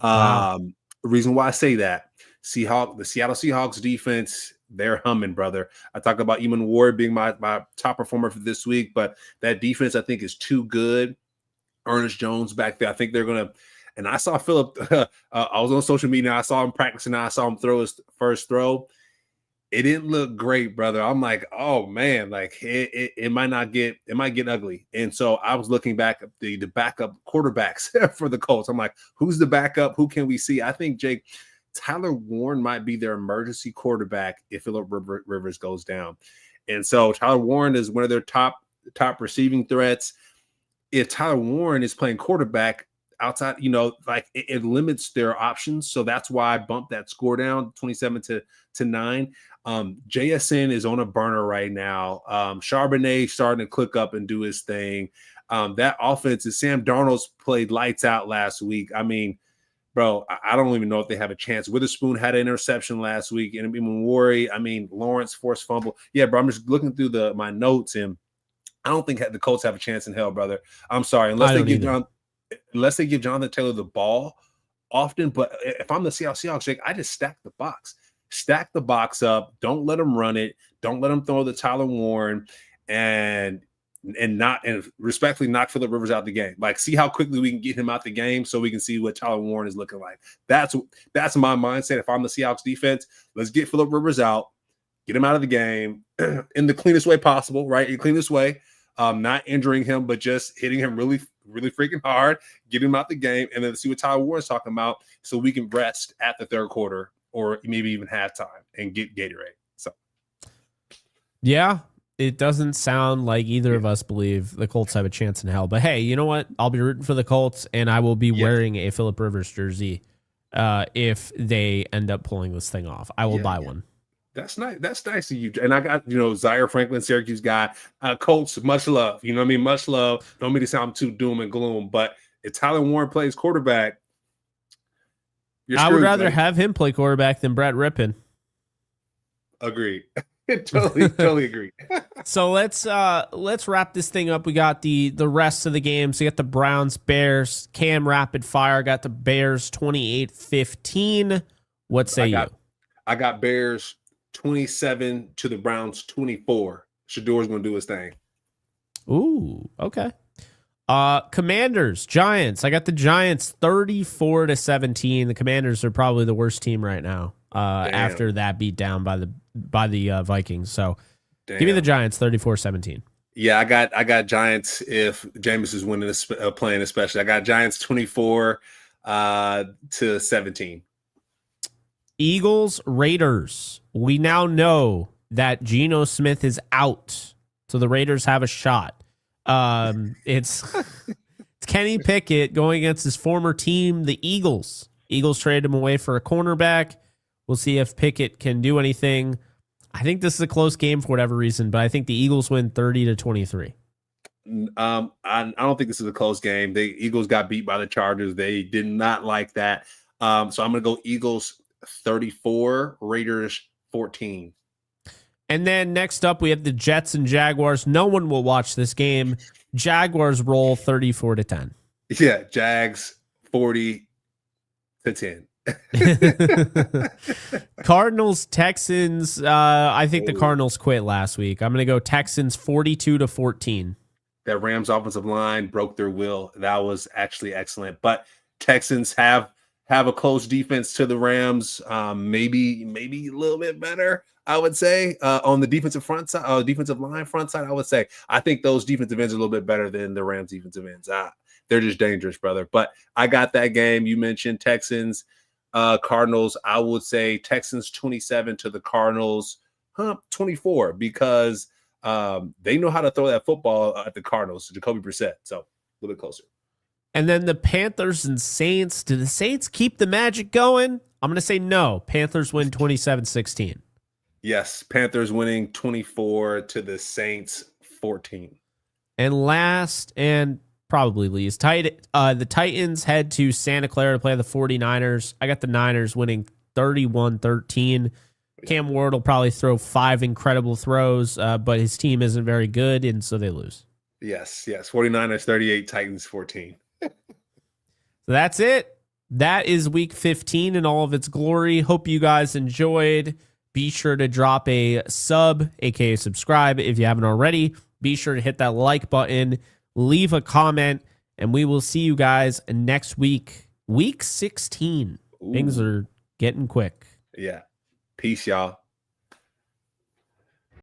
Wow. The reason why I say that, the Seattle Seahawks defense, they're humming, brother. I talked about Eamon Ward being my top performer for this week, but that defense, I think, is too good. Ernest Jones back there, I think they're going to – and I saw Phillip I was on social media. I saw him practicing. I saw him throw his first throw. It didn't look great, brother. I'm like, oh man, like it might get ugly. And so I was looking back at the backup quarterbacks for the Colts. I'm like, who's the backup? Who can we see? I think, Jake, Tyler Warren might be their emergency quarterback if Phillip Rivers goes down. And so Tyler Warren is one of their top receiving threats. If Tyler Warren is playing quarterback outside, like it limits their options. So that's why I bumped that score down 27 to 9. JSN is on a burner right now. Charbonnet starting to click up and do his thing. That offense is Sam Darnold's played lights out last week. I mean, bro, I don't even know if they have a chance. Witherspoon had an interception last week, and Lawrence forced fumble. Yeah, bro, I'm just looking through my notes, and I don't think the Colts have a chance in hell, brother. I'm sorry, unless they give Jonathan Taylor the ball often. But if I'm the Seattle Seahawks, Jake, I just stack the box. Stack the box up. Don't let them run it. Don't let them throw the Tyler Warren and respectfully knock Phillip Rivers out the game. Like, see how quickly we can get him out the game so we can see what Tyler Warren is looking like. That's my mindset. If I'm the Seahawks defense, let's get Phillip Rivers out, get him out of the game in the cleanest way possible, right? In the cleanest way, not injuring him, but just hitting him really, really freaking hard, get him out the game, and then see what Tyler Warren's talking about so we can rest at the third quarter or maybe even halftime and get Gatorade. So, yeah, it doesn't sound like either of us believe the Colts have a chance in hell. But hey, you know what? I'll be rooting for the Colts, and I will be wearing a Phillip Rivers jersey if they end up pulling this thing off. I will buy one. That's nice. That's nice of you. And I got, Zaire Franklin, Syracuse guy. Colts, much love. You know what I mean? Much love. Don't mean to sound too doom and gloom, but if Tyler Warren plays quarterback, I would rather have him play quarterback than Brett Rippon. Agreed. totally agree. So let's wrap this thing up. We got the rest of the games. We got the Browns, Bears, Cam rapid fire. Got the Bears 28-15. What say you? I got Bears 27 to the Browns 24. Shador's gonna do his thing. Ooh, okay. Commanders, Giants. I got the Giants 34-17. The Commanders are probably the worst team right now. After that beat down by the Vikings. So give me the Giants 34-17. Yeah, I got Giants if Jameis is winning playing especially. I got Giants 24 to 17. Eagles, Raiders. We now know that Geno Smith is out, so the Raiders have a shot. It's Kenny Pickett going against his former team, the Eagles. Eagles traded him away for a cornerback. We'll see if Pickett can do anything. I think this is a close game for whatever reason, but I think the Eagles win 30-23. I don't think this is a close game. The Eagles got beat by the Chargers. They did not like that. So I'm going to go Eagles 34, Raiders 14. And then next up, we have the Jets and Jaguars. No one will watch this game. Jaguars roll 34-10. Yeah, Jags 40-10. Cardinals, Texans. I think the Cardinals quit last week. I'm going to go Texans 42-14. That Rams offensive line broke their will. That was actually excellent. But Texans have a close defense to the Rams. Maybe a little bit better, I would say, on the defensive line front side. I would say I think those defensive ends are a little bit better than the Rams defensive ends. They're just dangerous, brother. But I got that game. You mentioned Texans, Cardinals. I would say Texans 27 to the Cardinals 24 because they know how to throw that football at the Cardinals, Jacoby Brissett. So a little bit closer. And then the Panthers and Saints. Do the Saints keep the magic going? I'm going to say no. Panthers win 27-16. Yes, Panthers winning 24 to the Saints 14. And last and probably least, the Titans head to Santa Clara to play the 49ers. I got the Niners winning 31-13. Cam Ward will probably throw 5 incredible throws, but his team isn't very good, and so they lose. Yes. 49ers 38, Titans 14. So that's it. That is week 15 in all of its glory. Hope you guys enjoyed. Be sure to drop a sub, aka subscribe, if you haven't already. Be sure to hit that like button, leave a comment, and we will see you guys next week. Week 16. Ooh. Things are getting quick. Yeah. Peace, y'all.